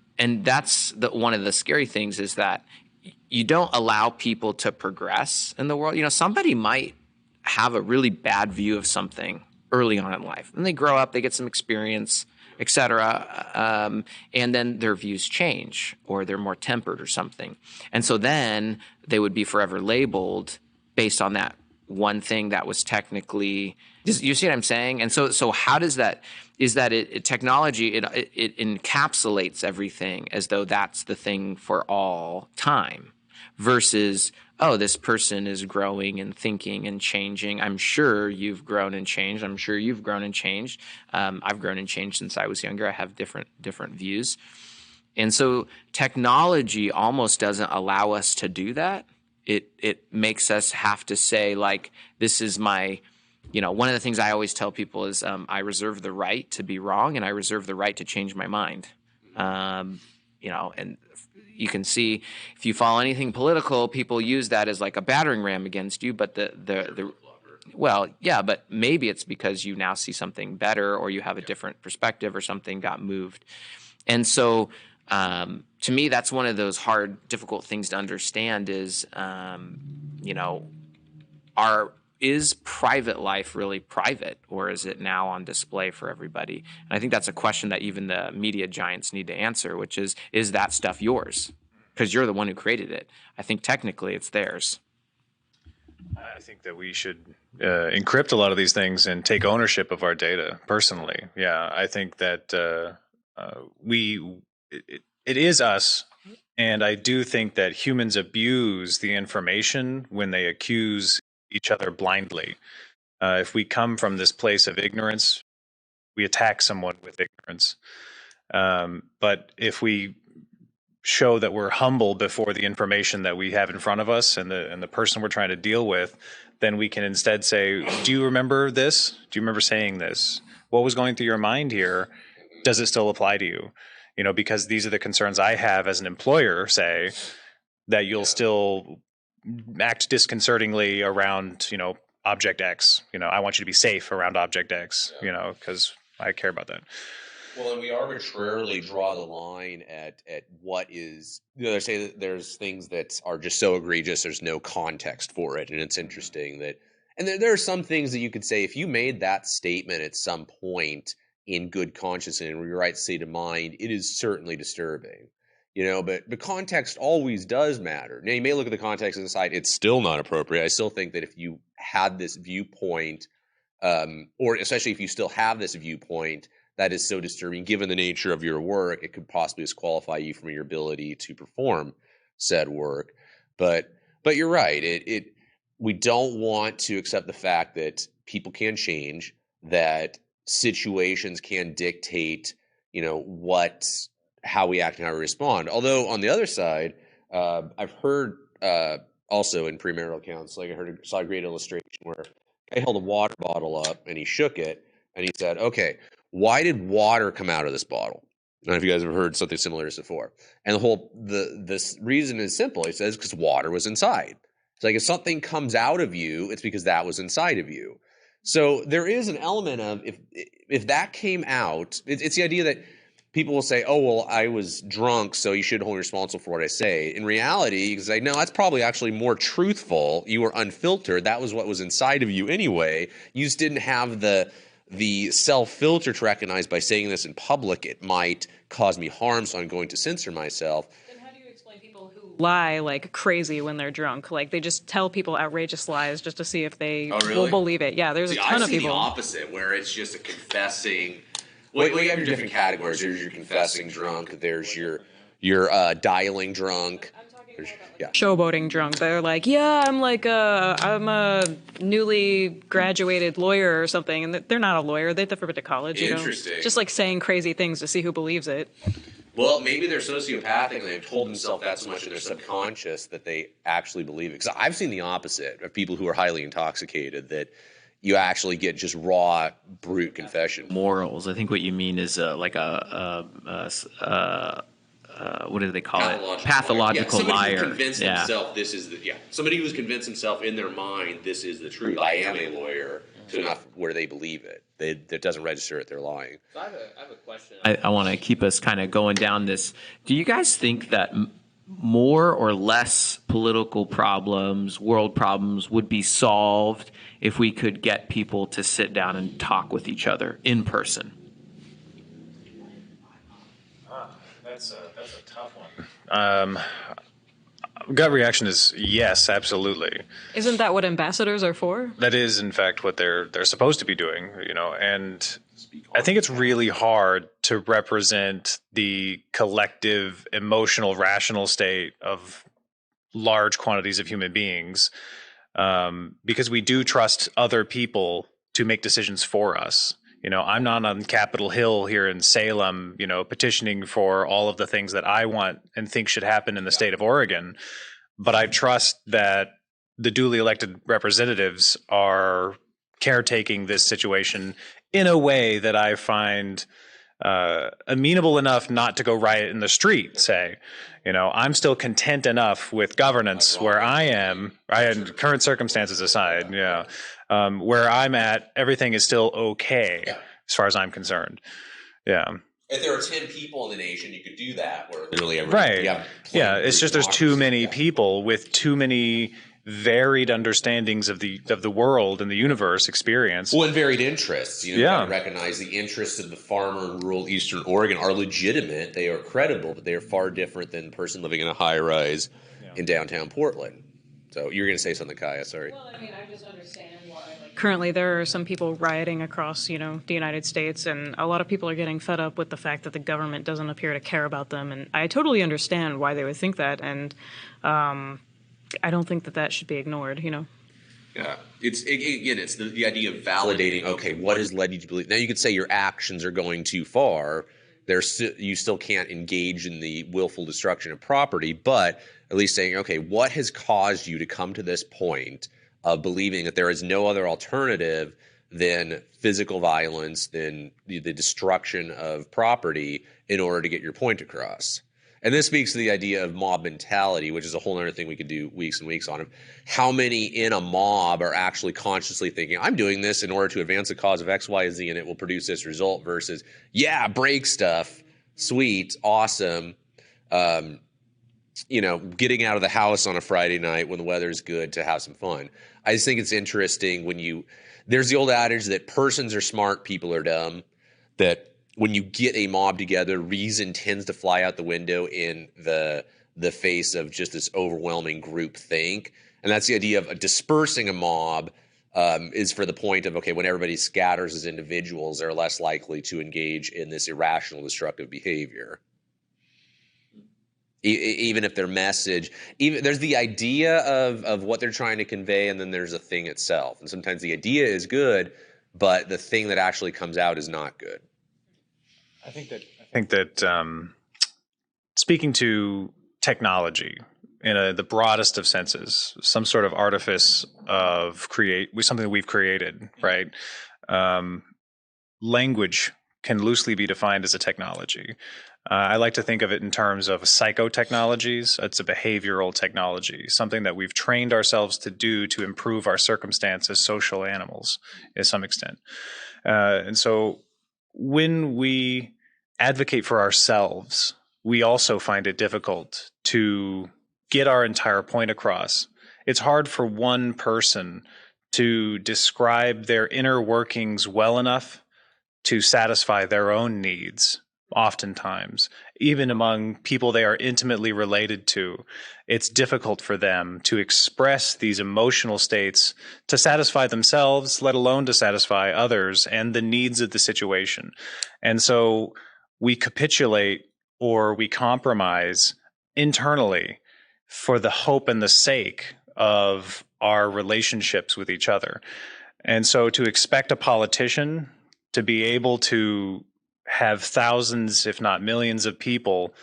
that's one of the scary things, is that you don't allow people to progress in the world. Somebody might have a really bad view of something early on in life, and they grow up, they get some experience, etc., and then their views change, or they're more tempered or something. And so then they would be forever labeled based on that one thing that was technically. You see what I'm saying? And so how does that? Is that technology? It encapsulates everything as though that's the thing for all time, versus, oh, this person is growing and thinking and changing. I'm sure you've grown and changed. I'm sure you've grown and changed. I've grown and changed since I was younger. I have different views. And so technology almost doesn't allow us to do that. It makes us have to say, like, this is my, one of the things I always tell people is I reserve the right to be wrong, and I reserve the right to change my mind. And you can see, if you follow anything political, people use that as like a battering ram against you. But well, yeah, but maybe it's because you now see something better, or you have a different perspective, or something got moved. And so to me, that's one of those hard, difficult things to understand is, is private life really private, or is it now on display for everybody? And I think that's a question that even the media giants need to answer, which is that stuff yours? Because you're the one who created it. I think technically it's theirs. I think that we should encrypt a lot of these things and take ownership of our data personally. Yeah, I think that it is us. And I do think that humans abuse the information when they accuse each other blindly. If we come from this place of ignorance, we attack someone with ignorance. But if we show that we're humble before the information that we have in front of us and the person we're trying to deal with, then we can instead say, do you remember this? Do you remember saying this? What was going through your mind here? Does it still apply to you? Because these are the concerns I have as an employer, say, that you'll still act disconcertingly around, object X. I want you to be safe around object X, because I care about that. Well, and we arbitrarily draw the line at what is, they say that there's things that are just so egregious, there's no context for it. And it's interesting that, and there are some things that you could say, if you made that statement at some point in good conscience and in your right state of mind, it is certainly disturbing. but context always does matter. Now, you may look at the context and decide it's still not appropriate. I still think that if you had this viewpoint, or especially if you still have this viewpoint that is so disturbing, given the nature of your work, it could possibly disqualify you from your ability to perform said work. But you're right. We don't want to accept the fact that people can change, that situations can dictate, how we act and how we respond. Although on the other side, I've heard also in premarital counseling, saw a great illustration where a guy held a water bottle up and he shook it and he said, "Okay, why did water come out of this bottle?" I don't know if you guys have heard something similar to this before. And this reason is simple. He says because water was inside. It's like if something comes out of you, it's because that was inside of you. So there is an element of if that came out, it's the idea that people will say, "Oh, well, I was drunk, so you shouldn't hold me responsible for what I say." In reality, you can say, "No, that's probably actually more truthful. You were unfiltered. That was what was inside of you anyway. You just didn't have the self-filter to recognize by saying this in public, it might cause me harm, so I'm going to censor myself." And how do you explain people who lie like crazy when they're drunk? Like they just tell people outrageous lies just to see if they will believe it. Yeah, there's a ton of people. The opposite, where it's just a confessing. Well, you have your different categories. There's your confessing drunk. There's your dialing drunk. I'm talking about like showboating drunk. They're like, yeah, I'm a newly graduated lawyer or something, and they're not a lawyer. They've never been to college. Interesting. Just like saying crazy things to see who believes it. Well, maybe they're sociopathic and they've told themselves that so much in their subconscious that they actually believe it. Because I've seen the opposite of people who are highly intoxicated, that you actually get just raw, brute confession. Morals. I think what you mean is like what do they call it? Pathological liar. Somebody who convinced himself this is somebody who's convinced himself in their mind this is the truth. I am a lawyer to enough where they believe it. That doesn't register that they're lying. So I have a question. I want to keep us kind of going down this. Do you guys think that more or less political problems, world problems, would be solved if we could get people to sit down and talk with each other in person? That's a tough one. Gut reaction is yes, absolutely. Isn't that what ambassadors are for? That is, in fact, what they're supposed to be doing, and I think it's really hard to represent the collective emotional, rational state of large quantities of human beings, because we do trust other people to make decisions for us. I'm not on Capitol Hill here in Salem, petitioning for all of the things that I want and think should happen in the state of Oregon. But I trust that the duly elected representatives are caretaking this situation in a way that I find amenable enough not to go riot in the street, say. I'm still content enough with governance where I am, current circumstances aside, where I'm at, everything is still okay as far as I'm concerned. Yeah. If there are 10 people in the nation, you could do that. Where literally right. Yeah. It's just there's too many people with too many varied understandings of the world and the universe experience. Well, and varied interests. You gotta recognize the interests of the farmer in rural Eastern Oregon are legitimate. They are credible, but they are far different than the person living in a high rise in downtown Portland. So you're going to say something, Kaya? Sorry. Well, I mean, I just understand why. Currently, there are some people rioting across, the United States, and a lot of people are getting fed up with the fact that the government doesn't appear to care about them. And I totally understand why they would think that, and I don't think that should be ignored. Yeah, it's the idea of validating. Okay, what has led you to believe? Now you could say your actions are going too far. You still can't engage in the willful destruction of property, but at least saying, okay, what has caused you to come to this point of believing that there is no other alternative than physical violence, than the destruction of property in order to get your point across? And this speaks to the idea of mob mentality, which is a whole other thing we could do weeks and weeks on. Of how many in a mob are actually consciously thinking, I'm doing this in order to advance the cause of X, Y, Z, and it will produce this result, versus, yeah, break stuff, sweet, awesome, getting out of the house on a Friday night when the weather's good to have some fun. I just think it's interesting there's the old adage that persons are smart, people are dumb, that when you get a mob together, reason tends to fly out the window in the face of just this overwhelming group think. And that's the idea of dispersing a mob, is for the point of, okay, when everybody scatters as individuals, they're less likely to engage in this irrational, destructive behavior. Even if their message, there's the idea of what they're trying to convey, and then there's the thing itself. And sometimes the idea is good, but the thing that actually comes out is not good. I think that speaking to technology in the broadest of senses, some sort of artifice of something that we've created, right? Language can loosely be defined as a technology. I like to think of it in terms of psychotechnologies. It's a behavioral technology, something that we've trained ourselves to do to improve our circumstance as social animals to some extent. And so when we advocate for ourselves, we also find it difficult to get our entire point across. It's hard for one person to describe their inner workings well enough to satisfy their own needs. Oftentimes, even among people they are intimately related to, it's difficult for them to express these emotional states to satisfy themselves, let alone to satisfy others and the needs of the situation. And so we capitulate or we compromise internally for the hope and the sake of our relationships with each other. And so to expect a politician to be able to have thousands, if not millions of people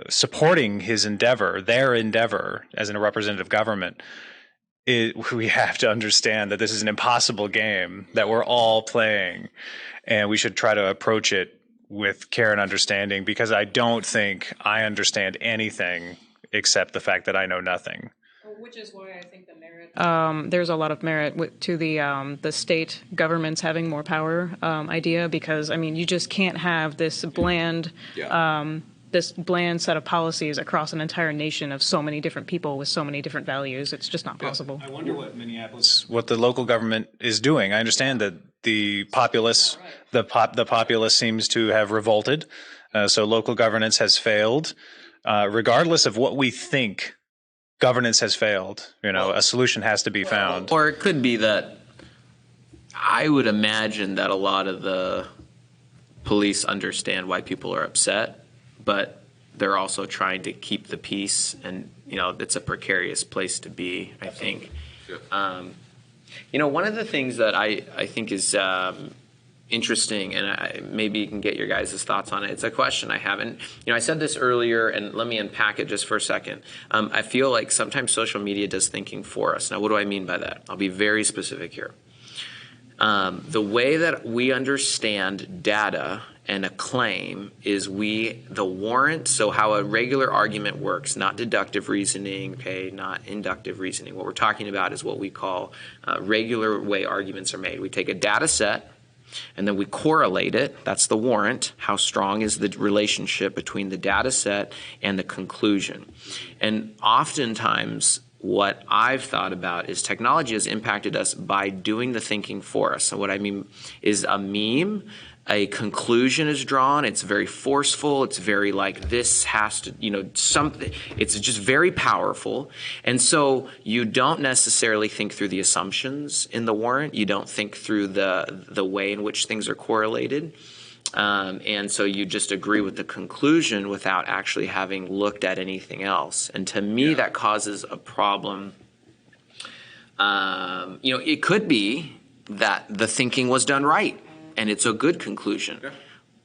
supporting his endeavor, their endeavor as in a representative government, we have to understand that this is an impossible game that we're all playing, and we should try to approach it with care and understanding, because I don't think I understand anything except the fact that I know nothing. Which is why I think the merit. There's a lot of merit to the state governments having more power idea, because I mean you just can't have this bland set of policies across an entire nation of so many different people with so many different values. It's just not possible. I wonder what what the local government is doing. I understand that the populace, the populace seems to have revolted, so local governance has failed, regardless of what we think. Governance has failed. A solution has to be found. Or it could be that I would imagine that a lot of the police understand why people are upset, but they're also trying to keep the peace, and it's a precarious place to be, I think. One of the things that I think is interesting, and maybe you can get your guys' thoughts on it. It's a question I have, and I said this earlier, and let me unpack it just for a second. I feel like sometimes social media does thinking for us. Now, what do I mean by that? I'll be very specific here. The way that we understand data and a claim is the warrant, so how a regular argument works, not deductive reasoning, okay, not inductive reasoning. What we're talking about is what we call regular way arguments are made. We take a data set, and then we correlate it. That's the warrant. How strong is the relationship between the data set and the conclusion? And oftentimes, what I've thought about is technology has impacted us by doing the thinking for us. So what I mean is a meme, a conclusion is drawn. It's very forceful. It's very like this has to, something. It's just very powerful. And so you don't necessarily think through the assumptions in the warrant. You don't think through the way in which things are correlated. And so you just agree with the conclusion without actually having looked at anything else. And to me, that causes a problem. It could be that the thinking was done right, and it's a good conclusion. Yeah.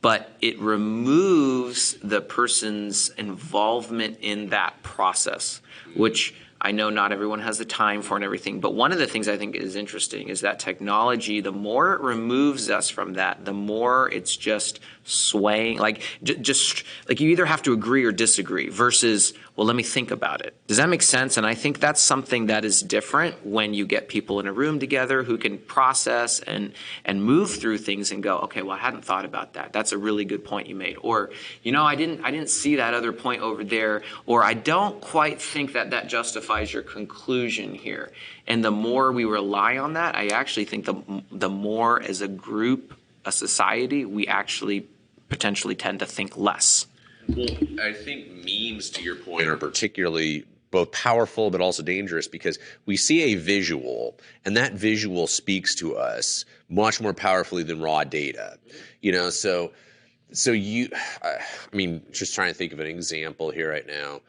But it removes the person's involvement in that process, which I know not everyone has the time for and everything. But one of the things I think is interesting is that technology, the more it removes us from that, the more it's just swaying, just like you either have to agree or disagree versus, well, let me think about it. Does that make sense? And I think that's something that is different when you get people in a room together who can process and move through things and go, okay, well, I hadn't thought about that. That's a really good point you made. Or, I didn't see that other point over there. Or I don't quite think that justifies your conclusion here. And the more we rely on that, I actually think the more as a group a society, we actually potentially tend to think less. Well, I think memes, to your point, are particularly both powerful but also dangerous because we see a visual, and that visual speaks to us much more powerfully than raw data. So you, I mean, just trying to think of an example here right now.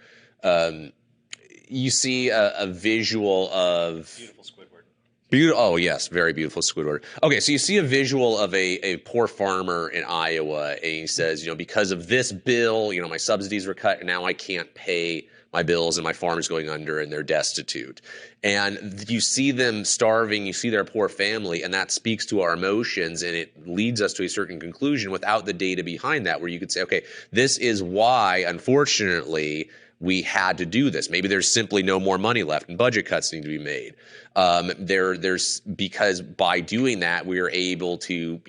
You see a visual of Beautiful Squidward. Oh yes, very beautiful Squidward. Okay, so you see a visual of a poor farmer in Iowa, and he says, because of this bill, my subsidies were cut, and now I can't pay my bills, and my farm is going under, and they're destitute. And you see them starving, you see their poor family, and that speaks to our emotions, and it leads us to a certain conclusion without the data behind that, where you could say, okay, this is why, unfortunately, we had to do this. Maybe there's simply no more money left and budget cuts need to be made. There's because by doing that, we are able to,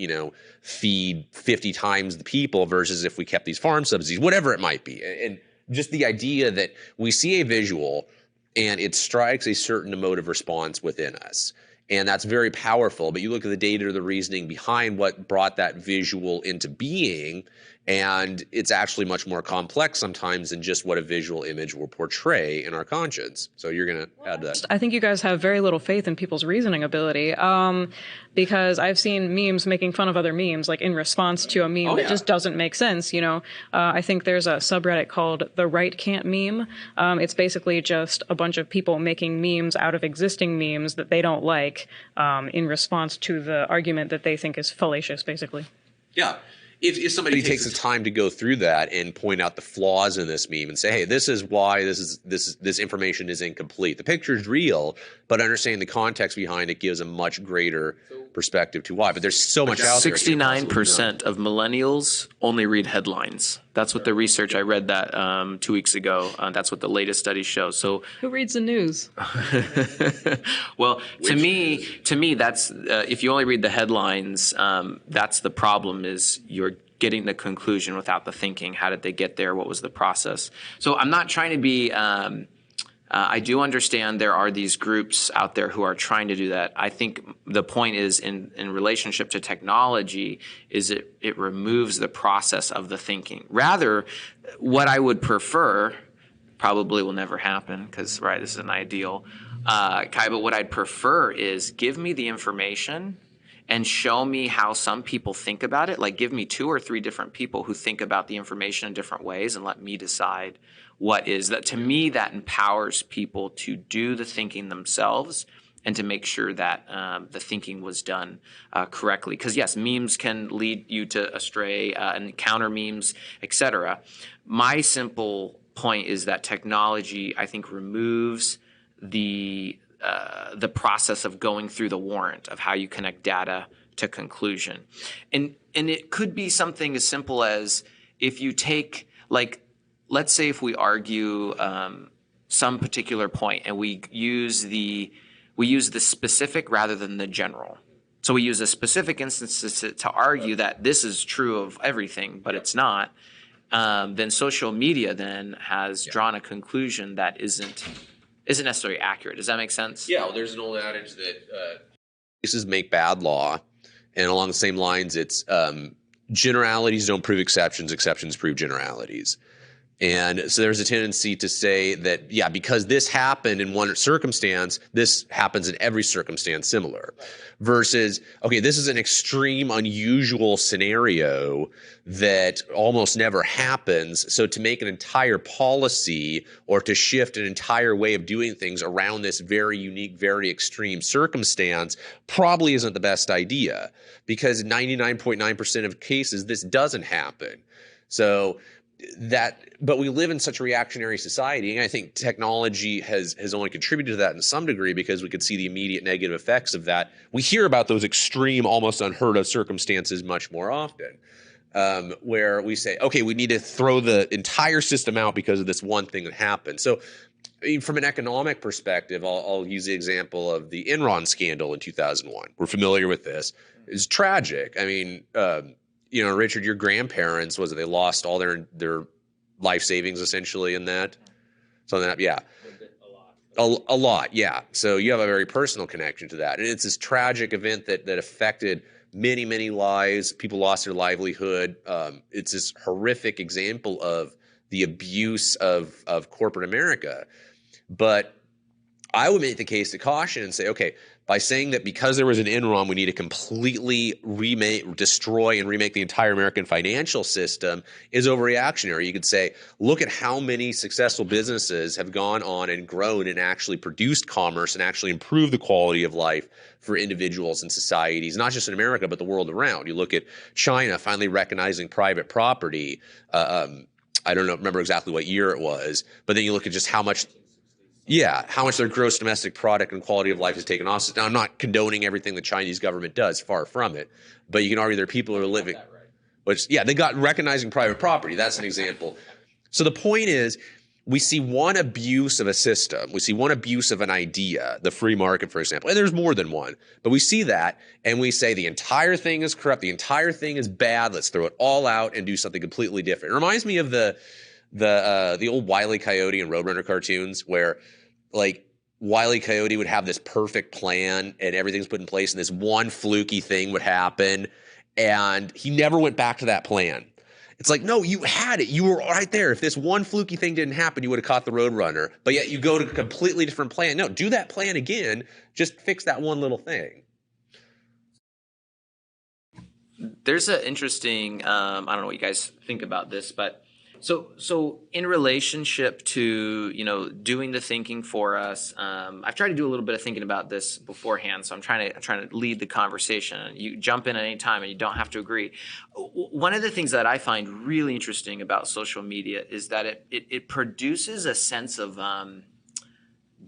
feed 50 times the people versus if we kept these farm subsidies, whatever it might be. And just the idea that we see a visual and it strikes a certain emotive response within us. And that's very powerful. But you look at the data or the reasoning behind what brought that visual into being, and it's actually much more complex sometimes than just what a visual image will portray in our conscience. So you're going to add to that. I think you guys have very little faith in people's reasoning ability, because I've seen memes making fun of other memes, like in response to a meme that just doesn't make sense. I think there's a subreddit called The Right Can't Meme. It's basically just a bunch of people making memes out of existing memes that they don't like, in response to the argument that they think is fallacious, basically. Yeah. If somebody takes the time to go through that and point out the flaws in this meme and say, hey, this is why this information is incomplete. The picture is real, but understanding the context behind it gives a much greater perspective to why. But there's so much out there. 69% of millennials only read headlines. That's what the research I read that 2 weeks ago. That's what the latest study shows. So who reads the news? Well, to me, that's if you only read the headlines, that's the problem. Is you're getting the conclusion without the thinking. How did they get there? What was the process? So I'm not trying to be. I do understand there are these groups out there who are trying to do that. I think the point is in relationship to technology is it removes the process of the thinking. Rather, what I would prefer, probably will never happen because, right, this is an ideal. Kai, but what I'd prefer is give me the information and show me how some people think about it. Like give me 2 or 3 different people who think about the information in different ways and let me decide what is that. To me, that empowers people to do the thinking themselves and to make sure that the thinking was done correctly. Because yes, memes can lead you to astray and counter memes, etc. My simple point is that technology, I think, removes the process of going through the warrant of how you connect data to conclusion. And it could be something as simple as if you take, like, let's say if we argue some particular point and we use the specific rather than the general. So we use a specific instance to argue that this is true of everything, but it's not. Then social media then has drawn a conclusion that isn't necessarily accurate. Does that make sense? Yeah, well, there's an old adage that cases make bad law, and along the same lines, it's generalities don't prove exceptions, exceptions prove generalities. And so there's a tendency to say that, yeah, because this happened in one circumstance, this happens in every circumstance similar. Versus, okay, this is an extreme, unusual scenario that almost never happens. So to make an entire policy or to shift an entire way of doing things around this very unique, very extreme circumstance probably isn't the best idea, because 99.9% of cases, this doesn't happen. So but we live in such a reactionary society, and I think technology has only contributed to that in some degree, because we could see the immediate negative effects of that. We hear about those extreme, almost unheard of circumstances much more often, where we say, okay, we need to throw the entire system out because of this one thing that happened. So from an economic perspective, I'll use the example of the Enron scandal in 2001. We're familiar with this. It's tragic. I mean, Richard, your grandparents, they lost all their life savings essentially in that? Something like that, yeah. A lot, yeah. So you have a very personal connection to that. And it's this tragic event that affected many, many lives. People lost their livelihood. It's this horrific example of the abuse of corporate America. But I would make the case to caution and say, okay, by saying that because there was an Enron, we need to completely destroy and remake the entire American financial system is overreactionary. You could say, look at how many successful businesses have gone on and grown and actually produced commerce and actually improved the quality of life for individuals and societies, not just in America, but the world around. You look at China finally recognizing private property. I don't remember exactly what year it was, but then you look at just how much their gross domestic product and quality of life has taken off. Now, I'm not condoning everything the Chinese government does, far from it, but you can argue there are people who are living, they got recognizing private property. That's an example. So the point is, we see one abuse of a system. We see one abuse of an idea, the free market, for example, and there's more than one, but we see that and we say the entire thing is corrupt. The entire thing is bad. Let's throw it all out and do something completely different. It reminds me of the old Wile E. Coyote and Roadrunner cartoons where like Wile E. Coyote would have this perfect plan and everything's put in place and this one fluky thing would happen and he never went back to that plan. It's like, no, you had it. You were right there. If this one fluky thing didn't happen, you would have caught the Roadrunner. But yet you go to a completely different plan. No, do that plan again. Just fix that one little thing. There's an interesting, I don't know what you guys think about this, but so in relationship to, doing the thinking for us, I've tried to do a little bit of thinking about this beforehand, so I'm trying to lead the conversation. You jump in at any time and you don't have to agree. One of the things that I find really interesting about social media is that it produces a sense of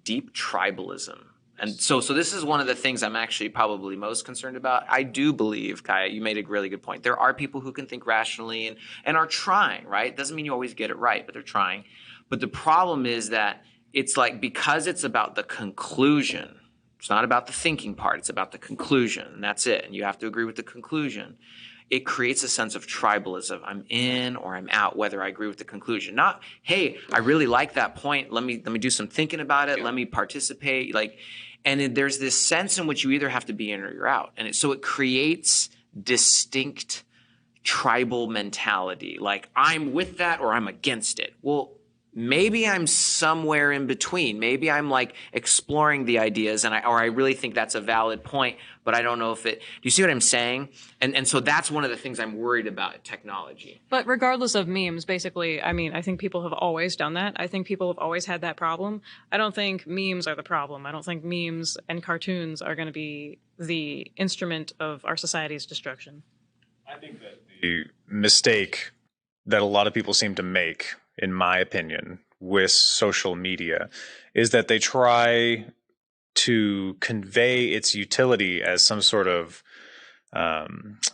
deep tribalism. And so this is one of the things I'm actually probably most concerned about. I do believe, Kaya, you made a really good point. There are people who can think rationally and are trying, right? Doesn't mean you always get it right, but they're trying. But the problem is that it's like, because it's about the conclusion, it's not about the thinking part, it's about the conclusion, and that's it. And you have to agree with the conclusion. It creates a sense of tribalism. I'm in or I'm out, whether I agree with the conclusion. Not, hey, I really like that point. Let me do some thinking about it. Let me participate. And there's this sense in which you either have to be in or you're out. And so it creates distinct tribal mentality. Like, I'm with that or I'm against it. Well, maybe I'm somewhere in between. Maybe I'm like exploring the ideas or I really think that's a valid point, but I don't know if it, do you see what I'm saying? And so that's one of the things I'm worried about technology. But regardless of memes, basically, I think people have always done that. I think people have always had that problem. I don't think memes are the problem. I don't think memes and cartoons are going to be the instrument of our society's destruction. I think that the mistake that a lot of people seem to make, in my opinion, with social media is that they try to convey its utility as some sort of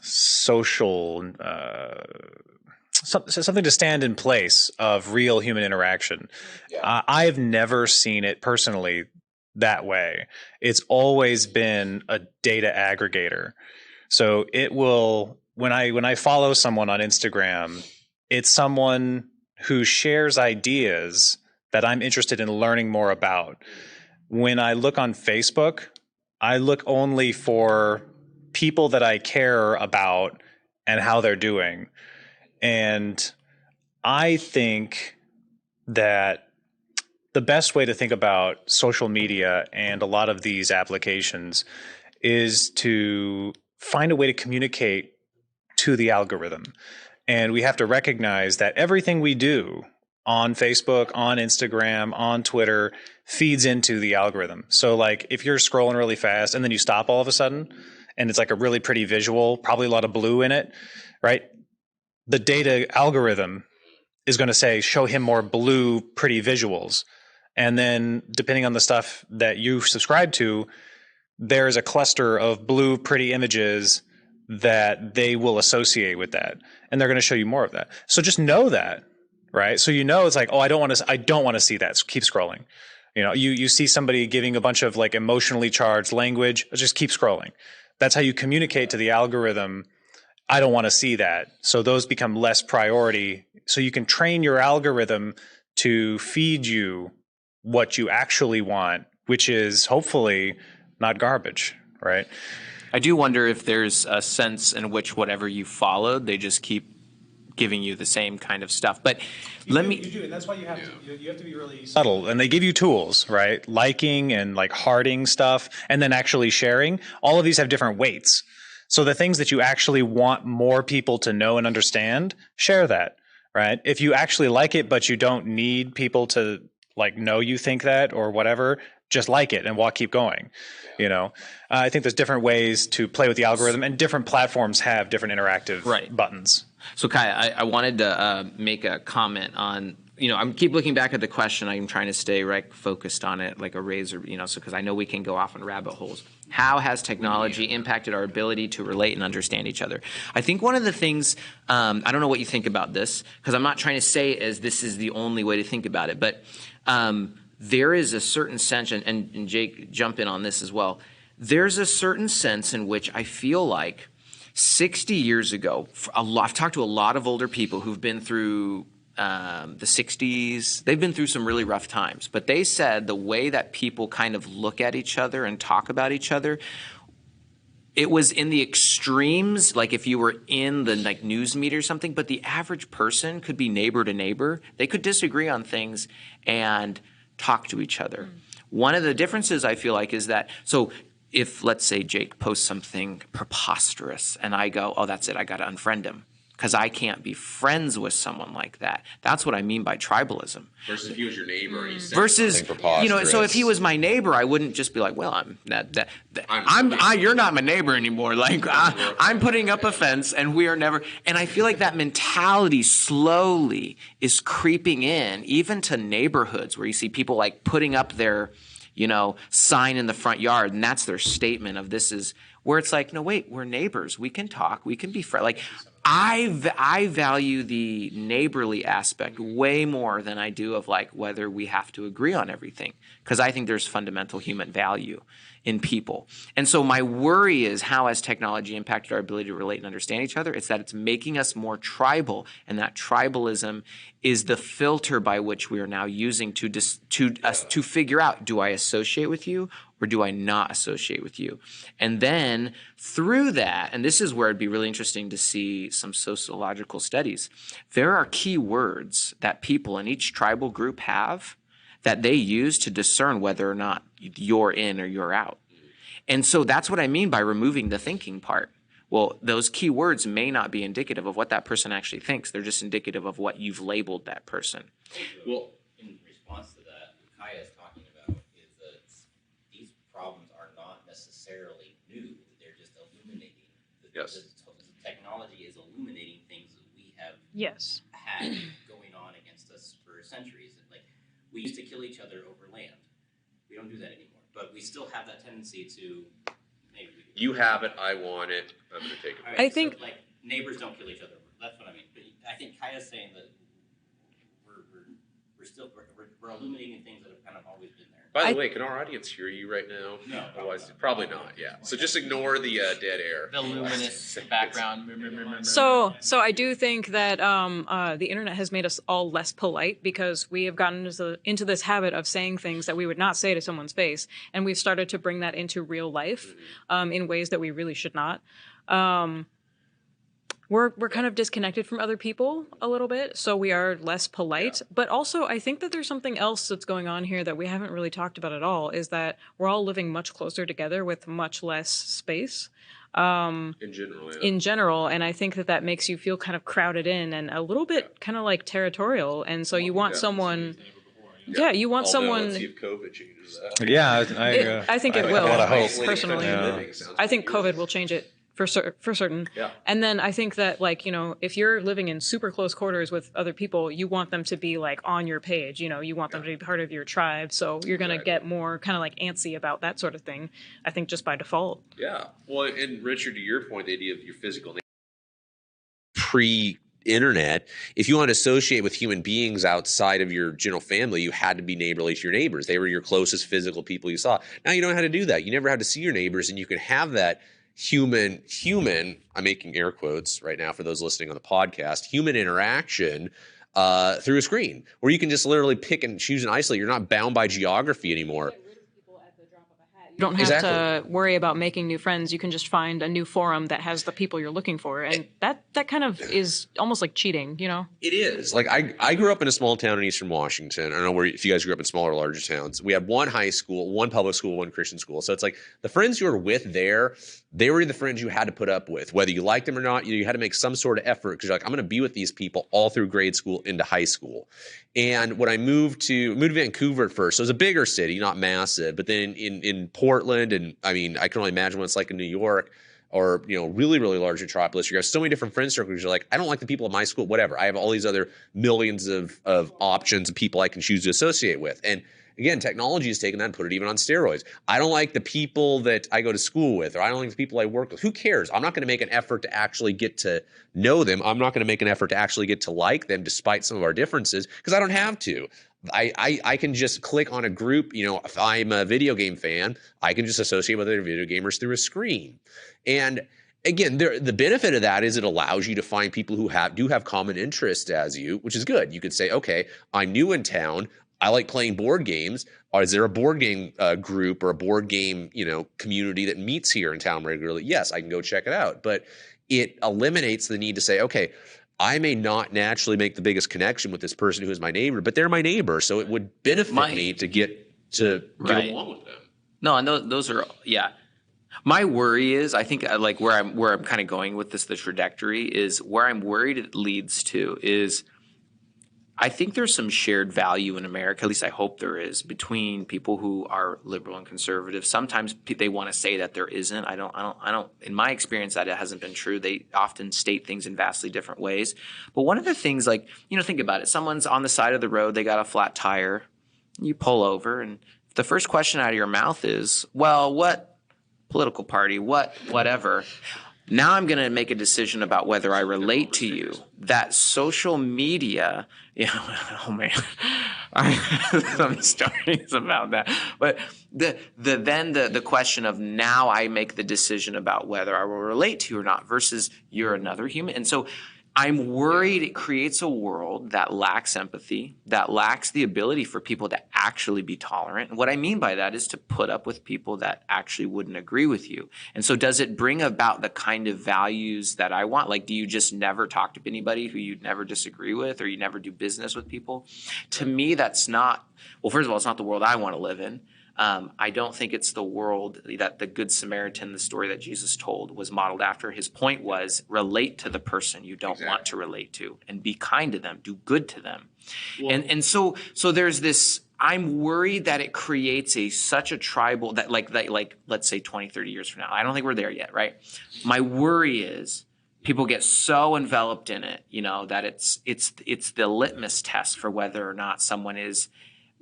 social, something to stand in place of real human interaction. Yeah. I've never seen it personally that way. It's always been a data aggregator. So it will, when I follow someone on Instagram, it's someone who shares ideas that I'm interested in learning more about. When I look on Facebook, I look only for people that I care about and how they're doing. And I think that the best way to think about social media and a lot of these applications is to find a way to communicate to the algorithm. And we have to recognize that everything we do on Facebook, on Instagram, on Twitter feeds into the algorithm. So like if you're scrolling really fast and then you stop all of a sudden and it's like a really pretty visual, probably a lot of blue in it, right? The data algorithm is going to say, show him more blue, pretty visuals. And then depending on the stuff that you subscribe to, there's a cluster of blue, pretty images that they will associate with that. And they're going to show you more of that. So just know that, right? So it's like, oh, I don't want to see that. So keep scrolling. You see somebody giving a bunch of like emotionally charged language, just keep scrolling. That's how you communicate to the algorithm. I don't want to see that. So those become less priority. So you can train your algorithm to feed you what you actually want, which is hopefully not garbage, right? I do wonder if there's a sense in which whatever you followed, they just keep giving you the same kind of stuff. But you do, and that's why you have to be really subtle. And they give you tools, right? Liking and like hearting stuff, and then actually sharing. All of these have different weights. So the things that you actually want more people to know and understand, share that, right? If you actually like it, but you don't need people to like know you think that or whatever, just like it and keep going. You know, I think there's different ways to play with the algorithm, and different platforms have different interactive buttons. So Kai, I wanted to make a comment on, I keep looking back at the question. I'm trying to stay focused on it like a razor, so because I know we can go off on rabbit holes. How has technology impacted our ability to relate and understand each other? I think one of the things, I don't know what you think about this, because I'm not trying to say as this is the only way to think about it, but there is a certain sense, and Jake, jump in on this as well. There's a certain sense in which I feel like 60 years ago, I've talked to a lot of older people who've been through the 60s. They've been through some really rough times, but they said the way that people kind of look at each other and talk about each other, it was in the extremes, like if you were in the news media or something, but the average person could be neighbor to neighbor. They could disagree on things and talk to each other. One of the differences I feel like is that, so if let's say Jake posts something preposterous and I go, oh, that's it, I got to unfriend him because I can't be friends with someone like that. That's what I mean by tribalism. Versus if he was your neighbor, and he said versus so if he was my neighbor, I wouldn't just be like, well, you're not my neighbor anymore. Like I'm putting up a fence, and we are never. And I feel like that mentality slowly is creeping in, even to neighborhoods where you see people like putting up their, sign in the front yard, and that's their statement of this is where it's like, no, wait, we're neighbors. We can talk. We can be friends. Like I value the neighborly aspect way more than I do of like whether we have to agree on everything, because I think there's fundamental human value in people. And so my worry is, how has technology impacted our ability to relate and understand each other? It's that it's making us more tribal, and that tribalism is the filter by which we are now using to figure out, do I associate with you or do I not associate with you? And then through that, and this is where it'd be really interesting to see some sociological studies, there are key words that people in each tribal group have that they use to discern whether or not you're in or you're out. And so that's what I mean by removing the thinking part. Well, those key words may not be indicative of what that person actually thinks. They're just indicative of what you've labeled that person. Well, in response to that, what Kaya is talking about is that these problems are not necessarily new. They're just illuminating. Yes. The technology is illuminating things that we have had going on against us for centuries. Like, we used to kill each other over land. We don't do that anymore. But we still have that tendency to maybe. You have it, I want it, I'm going to take it. Right, I think like neighbors don't kill each other. That's what I mean. But I think Kaya's saying that we're illuminating things that have kind of always been there. By the way, can our audience hear you right now? No. Otherwise, probably not. Yeah. So just ignore the dead air. The luminous background. So I do think that the internet has made us all less polite, because we have gotten into this habit of saying things that we would not say to someone's face, and we've started to bring that into real life in ways that we really should not. We're kind of disconnected from other people a little bit, so we are less polite. But also, I think that there's something else that's going on here that we haven't really talked about at all, is that we're all living much closer together with much less space. In general, and I think that makes you feel kind of crowded in and a little bit kind of like territorial, and so you want someone. Yeah, you want someone. Let's see if COVID changes that. Yeah, I think it will. I hope. Personally, I think COVID will change it for certain. Yeah. And then I think that, like, if you're living in super close quarters with other people, you want them to be like on your page. You want them to be part of your tribe, so you're gonna get more kind of like antsy about that sort of thing. I think just by default. Yeah. Well, and Richard, to your point, the idea of your physical pre-internet, if you want to associate with human beings outside of your general family, you had to be neighborly to your neighbors. They were your closest physical people you saw. Now you don't know how to do that. You never had to see your neighbors, and you can have that human, I'm making air quotes right now for those listening on the podcast, human interaction through a screen, where you can just literally pick and choose and isolate. You're not bound by geography anymore. don't have to worry about making new friends. You can just find a new forum that has the people you're looking for. And that kind of is almost like cheating, you know? It is. Like I grew up in a small town in Eastern Washington. I don't know if you guys grew up in smaller or larger towns. We had one high school, one public school, one Christian school. So it's like the friends you were with there, they were the friends you had to put up with. Whether you liked them or not, you had to make some sort of effort because you're like, I'm going to be with these people all through grade school into high school. And when I moved to Vancouver at first, so it was a bigger city, not massive, but then in Portland, and I mean, I can only imagine what it's like in New York or, really, really large metropolis. You have so many different friend circles. You're like, I don't like the people at my school, whatever. I have all these other millions of options and people I can choose to associate with. And again, technology has taken that and put it even on steroids. I don't like the people that I go to school with, or I don't like the people I work with. Who cares? I'm not going to make an effort to actually get to know them. I'm not going to make an effort to actually get to like them despite some of our differences because I don't have to. I can just click on a group. If I'm a video game fan, I can just associate with other video gamers through a screen. And again, the benefit of that is it allows you to find people who do have common interests as you, which is good. You could say, okay, I'm new in town. I like playing board games. Or is there a board game group or a board game, community that meets here in town regularly? Yes, I can go check it out. But it eliminates the need to say, okay, I may not naturally make the biggest connection with this person who is my neighbor, but they're my neighbor, so it would benefit me to get along with them. No, and those are My worry is, I think, like where I'm kind of going with this, the trajectory is where I'm worried it leads to is I think there's some shared value in America, at least I hope there is, between people who are liberal and conservative. Sometimes they want to say that there isn't. I don't, in my experience, that it hasn't been true. They often state things in vastly different ways. But one of the things, like, think about it. Someone's on the side of the road, they got a flat tire, you pull over, and the first question out of your mouth is, well, what political party, whatever. Now I'm going to make a decision about whether I relate to you. That social media, oh man, some stories about that. But the question of now I make the decision about whether I will relate to you or not versus you're another human. And so I'm worried it creates a world that lacks empathy, that lacks the ability for people to actually be tolerant. And what I mean by that is to put up with people that actually wouldn't agree with you. And so does it bring about the kind of values that I want? Like, do you just never talk to anybody who you never disagree with, or you never do business with people? To me, that's not, well, first of all, it's not the world I want to live in. I don't think it's the world that the Good Samaritan, the story that Jesus told, was modeled after. His point was relate to the person you don't want to relate to and be kind to them, do good to them. Well, and so there's this, I'm worried that it creates such a tribal that like let's say 20, 30 years from now. I don't think we're there yet, right? My worry is people get so enveloped in it, that it's the litmus test for whether or not someone is,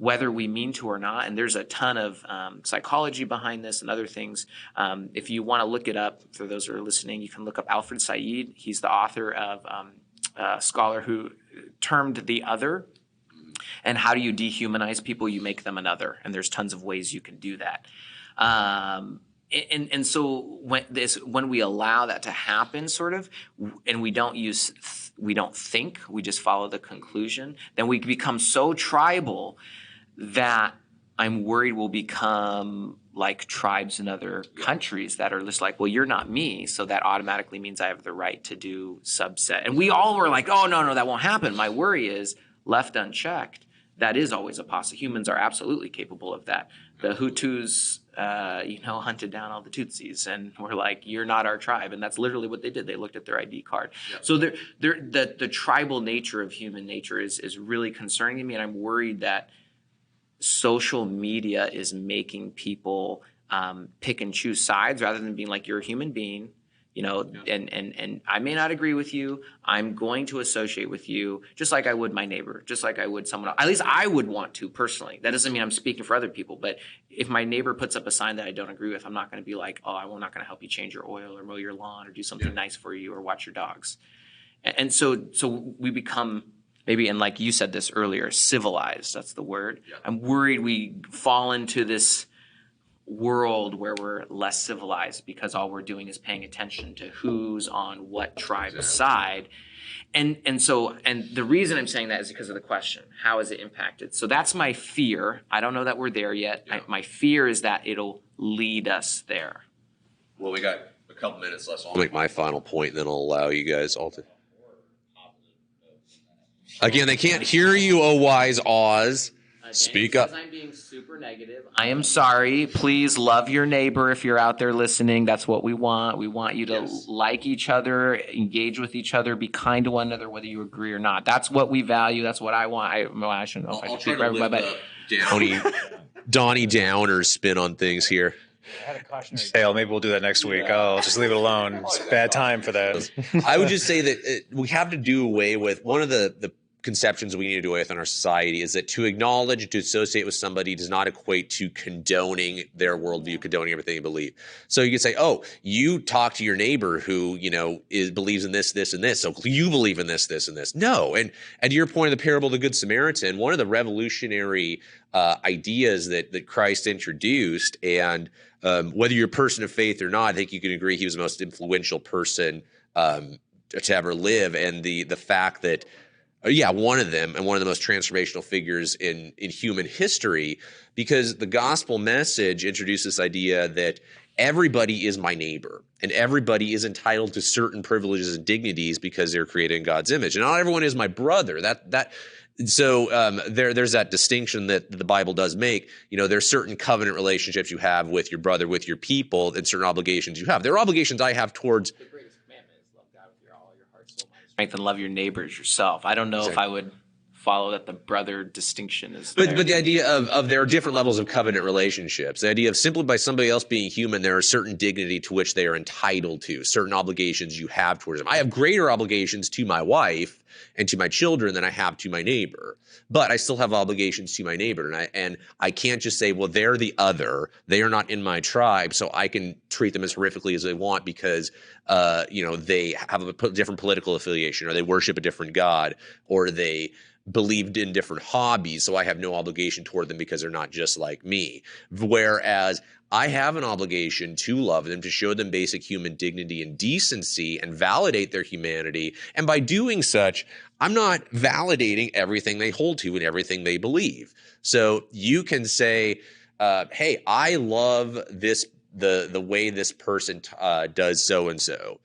whether we mean to or not. And there's a ton of psychology behind this and other things. If you want to look it up, for those who are listening, you can look up Alfred Said. He's the author of a scholar who termed The Other. And how do you dehumanize people? You make them another. And there's tons of ways you can do that. And so when we allow that to happen, sort of, and we don't think, we just follow the conclusion, then we become so tribal that I'm worried we'll become like tribes in other countries that are just like, well, you're not me, so that automatically means I have the right to do subset. And we all were like, oh, no, that won't happen. My worry is, left unchecked, that is always a possibility. Humans are absolutely capable of that. The Hutus, hunted down all the Tutsis and were like, you're not our tribe. And that's literally what they did. They looked at their ID card. Yep. So the tribal nature of human nature is really concerning to me. And I'm worried that social media is making people pick and choose sides rather than being like, you're a human being, and I may not agree with you. I'm going to associate with you just like I would my neighbor, just like I would someone else. At least I would want to personally. That doesn't mean I'm speaking for other people, but if my neighbor puts up a sign that I don't agree with, I'm not going to be like, oh, I'm not going to help you change your oil or mow your lawn or do something nice for you or watch your dogs. And so we become, maybe, and like you said this earlier, civilized, that's the word. Yeah. I'm worried we fall into this world where we're less civilized because all we're doing is paying attention to who's on what tribe's side. And the reason I'm saying that is because of the question, how is it impacted? So that's my fear. I don't know that we're there yet. Yeah. My fear is that it'll lead us there. Well, we got a couple minutes left, so I'll make my final point, and then I'll allow you guys all to. Again, they can't hear you, oh wise Oz. Speak up. I'm being super negative. I am sorry. Please love your neighbor if you're out there listening. That's what we want. We want you to like each other, engage with each other, be kind to one another, whether you agree or not. That's what we value. That's what I want. I shouldn't know if I should speak for everybody, but Donnie Downer spin on things here. I had a cautionary tale. Maybe we'll do that next week. I'll just leave it alone. It's a bad time for that. I would just say that we have to do away with one of the conceptions we need to do away with in our society is that to acknowledge, to associate with somebody does not equate to condoning their worldview, condoning everything they believe. So you could say, oh, you talk to your neighbor who, believes in this, this, and this. So you believe in this, this, and this. No. And to your point of the parable of the Good Samaritan, one of the revolutionary ideas that Christ introduced, and whether you're a person of faith or not, I think you can agree he was the most influential person to ever live. And the fact that one of them, and one of the most transformational figures in human history, because the gospel message introduced this idea that everybody is my neighbor and everybody is entitled to certain privileges and dignities because they're created in God's image. And not everyone is my brother. So there's that distinction that the Bible does make. There's certain covenant relationships you have with your brother, with your people, and certain obligations you have. There are obligations I have towards. Strength and love your neighbor as yourself. I don't know if I would follow that the brother distinction is but the idea of there are different levels of covenant relationships. The idea of simply by somebody else being human, there are certain dignity to which they are entitled to, certain obligations you have towards them. I have greater obligations to my wife and to my children than I have to my neighbor, but I still have obligations to my neighbor, and I can't just say, well, they're the other, they are not in my tribe, so I can treat them as horrifically as they want because they have a different political affiliation, or they worship a different god, or they believed in different hobbies, so I have no obligation toward them because they're not just like me. Whereas I have an obligation to love them, to show them basic human dignity and decency and validate their humanity. And by doing such, I'm not validating everything they hold to and everything they believe. So you can say, hey, I love this, the way this person does so-and-so.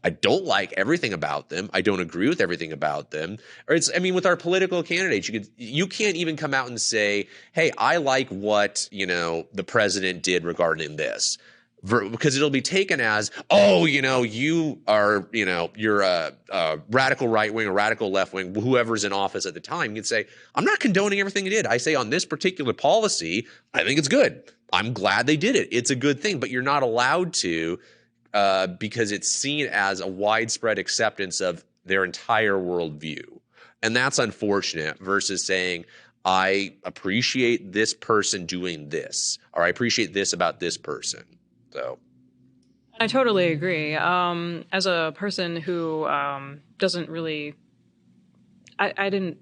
I don't like everything about them. I don't agree with everything about them. Or with our political candidates, you can't even come out and say, hey, I like what, the president did regarding this. Because it'll be taken as, oh, you are, you're a radical right wing or radical left wing, whoever's in office at the time. You can say, I'm not condoning everything he did. I say on this particular policy, I think it's good. I'm glad they did it. It's a good thing, but you're not allowed to. Because it's seen as a widespread acceptance of their entire worldview. And that's unfortunate versus saying, I appreciate this person doing this, or I appreciate this about this person. So I totally agree. As a person who doesn't really, I didn't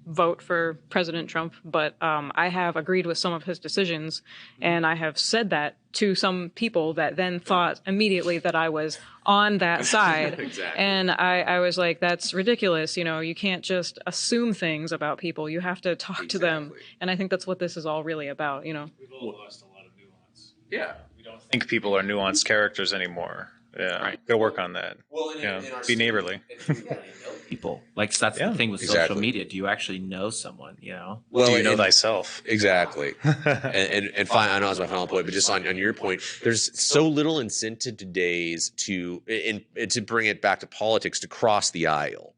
vote for President Trump, but I have agreed with some of his decisions, and I have said that to some people that then thought immediately that I was on that side. Exactly. And I was like, that's ridiculous. You can't just assume things about people. You have to talk to them. And I think that's what this is all really about, We've all lost a lot of nuance. Yeah. We don't think people are nuanced characters anymore. Yeah, right. Gotta work on that. Well, Be neighborly. People. Like, so that's the thing with social media. Do you actually know someone, Well, do you know thyself? Exactly. and fine, I know that's my final point, but just on your point, there's so little incentive today's to bring it back to politics, to cross the aisle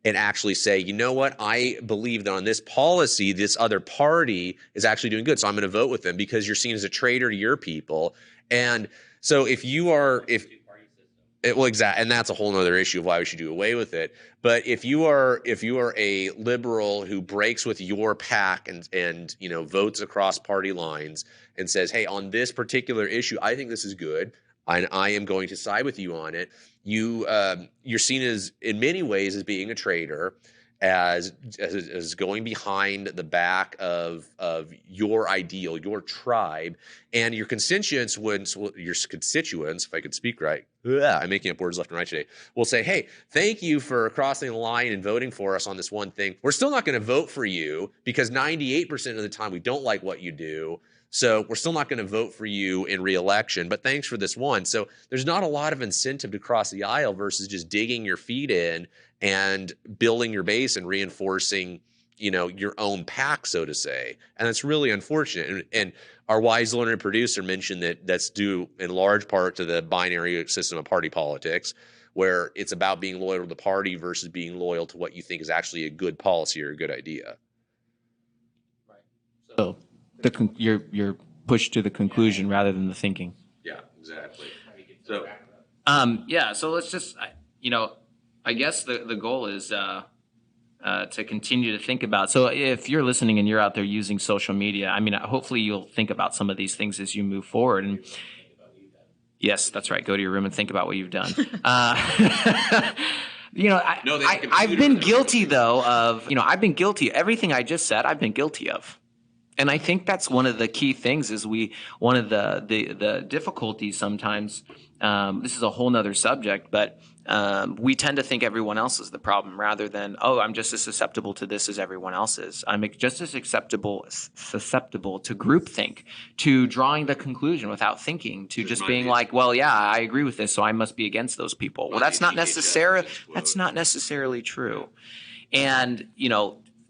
and actually say, you know what, I believe that on this policy, this other party is actually doing good, so I'm going to vote with them, because you're seen as a traitor to your people. And so exactly, and that's a whole other issue of why we should do away with it. But if you are a liberal who breaks with your pack and votes across party lines and says, hey, on this particular issue, I think this is good, and I am going to side with you on it, you're seen as, in many ways, as being a traitor, as going behind the back of your ideal, your tribe, and your constituents, if I could speak right, I'm making up words left and right today, will say, hey, thank you for crossing the line and voting for us on this one thing. We're still not going to vote for you because 98% of the time we don't like what you do. So we're still not going to vote for you in re-election, but thanks for this one. So there's not a lot of incentive to cross the aisle versus just digging your feet in and building your base and reinforcing, your own pack, so to say. And that's really unfortunate. And our wise learned producer mentioned that that's due in large part to the binary system of party politics, where it's about being loyal to the party versus being loyal to what you think is actually a good policy or a good idea. Right. So you're pushed to the conclusion rather than the thinking. Yeah, exactly. So, so let's just, I guess the goal is to continue to think about. So if you're listening and you're out there using social media, I mean, hopefully you'll think about some of these things as you move forward. And yes, that's right. Go to your room and think about what you've done. I've been guilty though of, I've been guilty. Everything I just said, I've been guilty of. And I think that's one of the key things is one of the difficulties sometimes, this is a whole nother subject, but we tend to think everyone else is the problem rather than, I'm just as susceptible to this as everyone else is. I'm just as susceptible to groupthink, to drawing the conclusion without thinking, to just being like, well, yeah, I agree with this, so I must be against those people. Well, that's not necessarily true. And,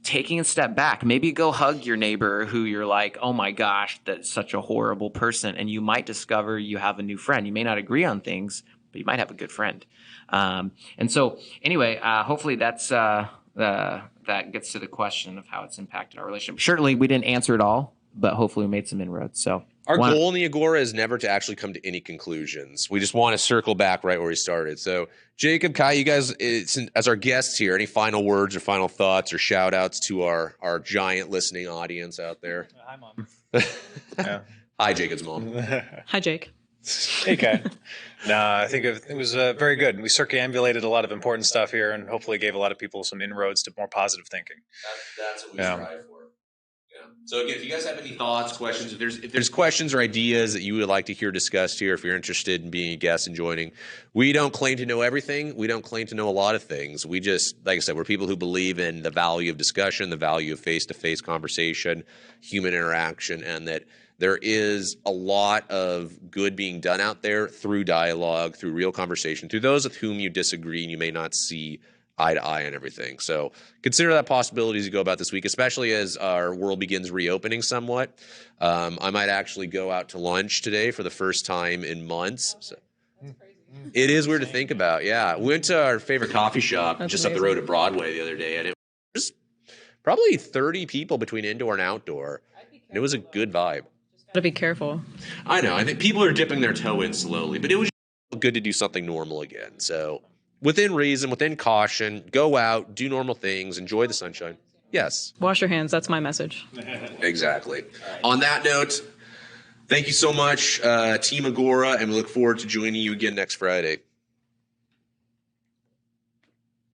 taking a step back, maybe go hug your neighbor who you're like, oh my gosh, that's such a horrible person. And you might discover you have a new friend. You may not agree on things, but you might have a good friend. And so anyway, hopefully that gets to the question of how it's impacted our relationship. Certainly we didn't answer it all, but hopefully we made some inroads. So our goal in the Agora is never to actually come to any conclusions. We just want to circle back right where we started. So Jacob, Kai, you guys, as our guests here, any final words or final thoughts or shout outs to our giant listening audience out there? Hi, Mom. Yeah. Hi, Jacob's mom. Hi, Jake. Hey, Kai. No, I think it was very good. We circumambulated a lot of important stuff here and hopefully gave a lot of people some inroads to more positive thinking. That's what we strive for. Yeah. So again, if you guys have any thoughts, questions, if there's questions or ideas that you would like to hear discussed here, if you're interested in being a guest and joining, we don't claim to know everything. We don't claim to know a lot of things. We just, like I said, we're people who believe in the value of discussion, the value of face-to-face conversation, human interaction, and that there is a lot of good being done out there through dialogue, through real conversation, through those with whom you disagree and you may not see eye to eye and everything. So consider that possibility as you go about this week, especially as our world begins reopening somewhat. I might actually go out to lunch today for the first time in months. So it is weird to think about. Yeah. We went to our favorite coffee shop just up the road at Broadway the other day, and it was probably 30 people between indoor and outdoor. And it was a good vibe. Gotta be careful. I know. I think people are dipping their toe in slowly, but it was good to do something normal again. So within reason, within caution, go out, do normal things, enjoy the sunshine. Yes. Wash your hands. That's my message. Exactly. On that note, thank you so much, Team Agora, and we look forward to joining you again next Friday.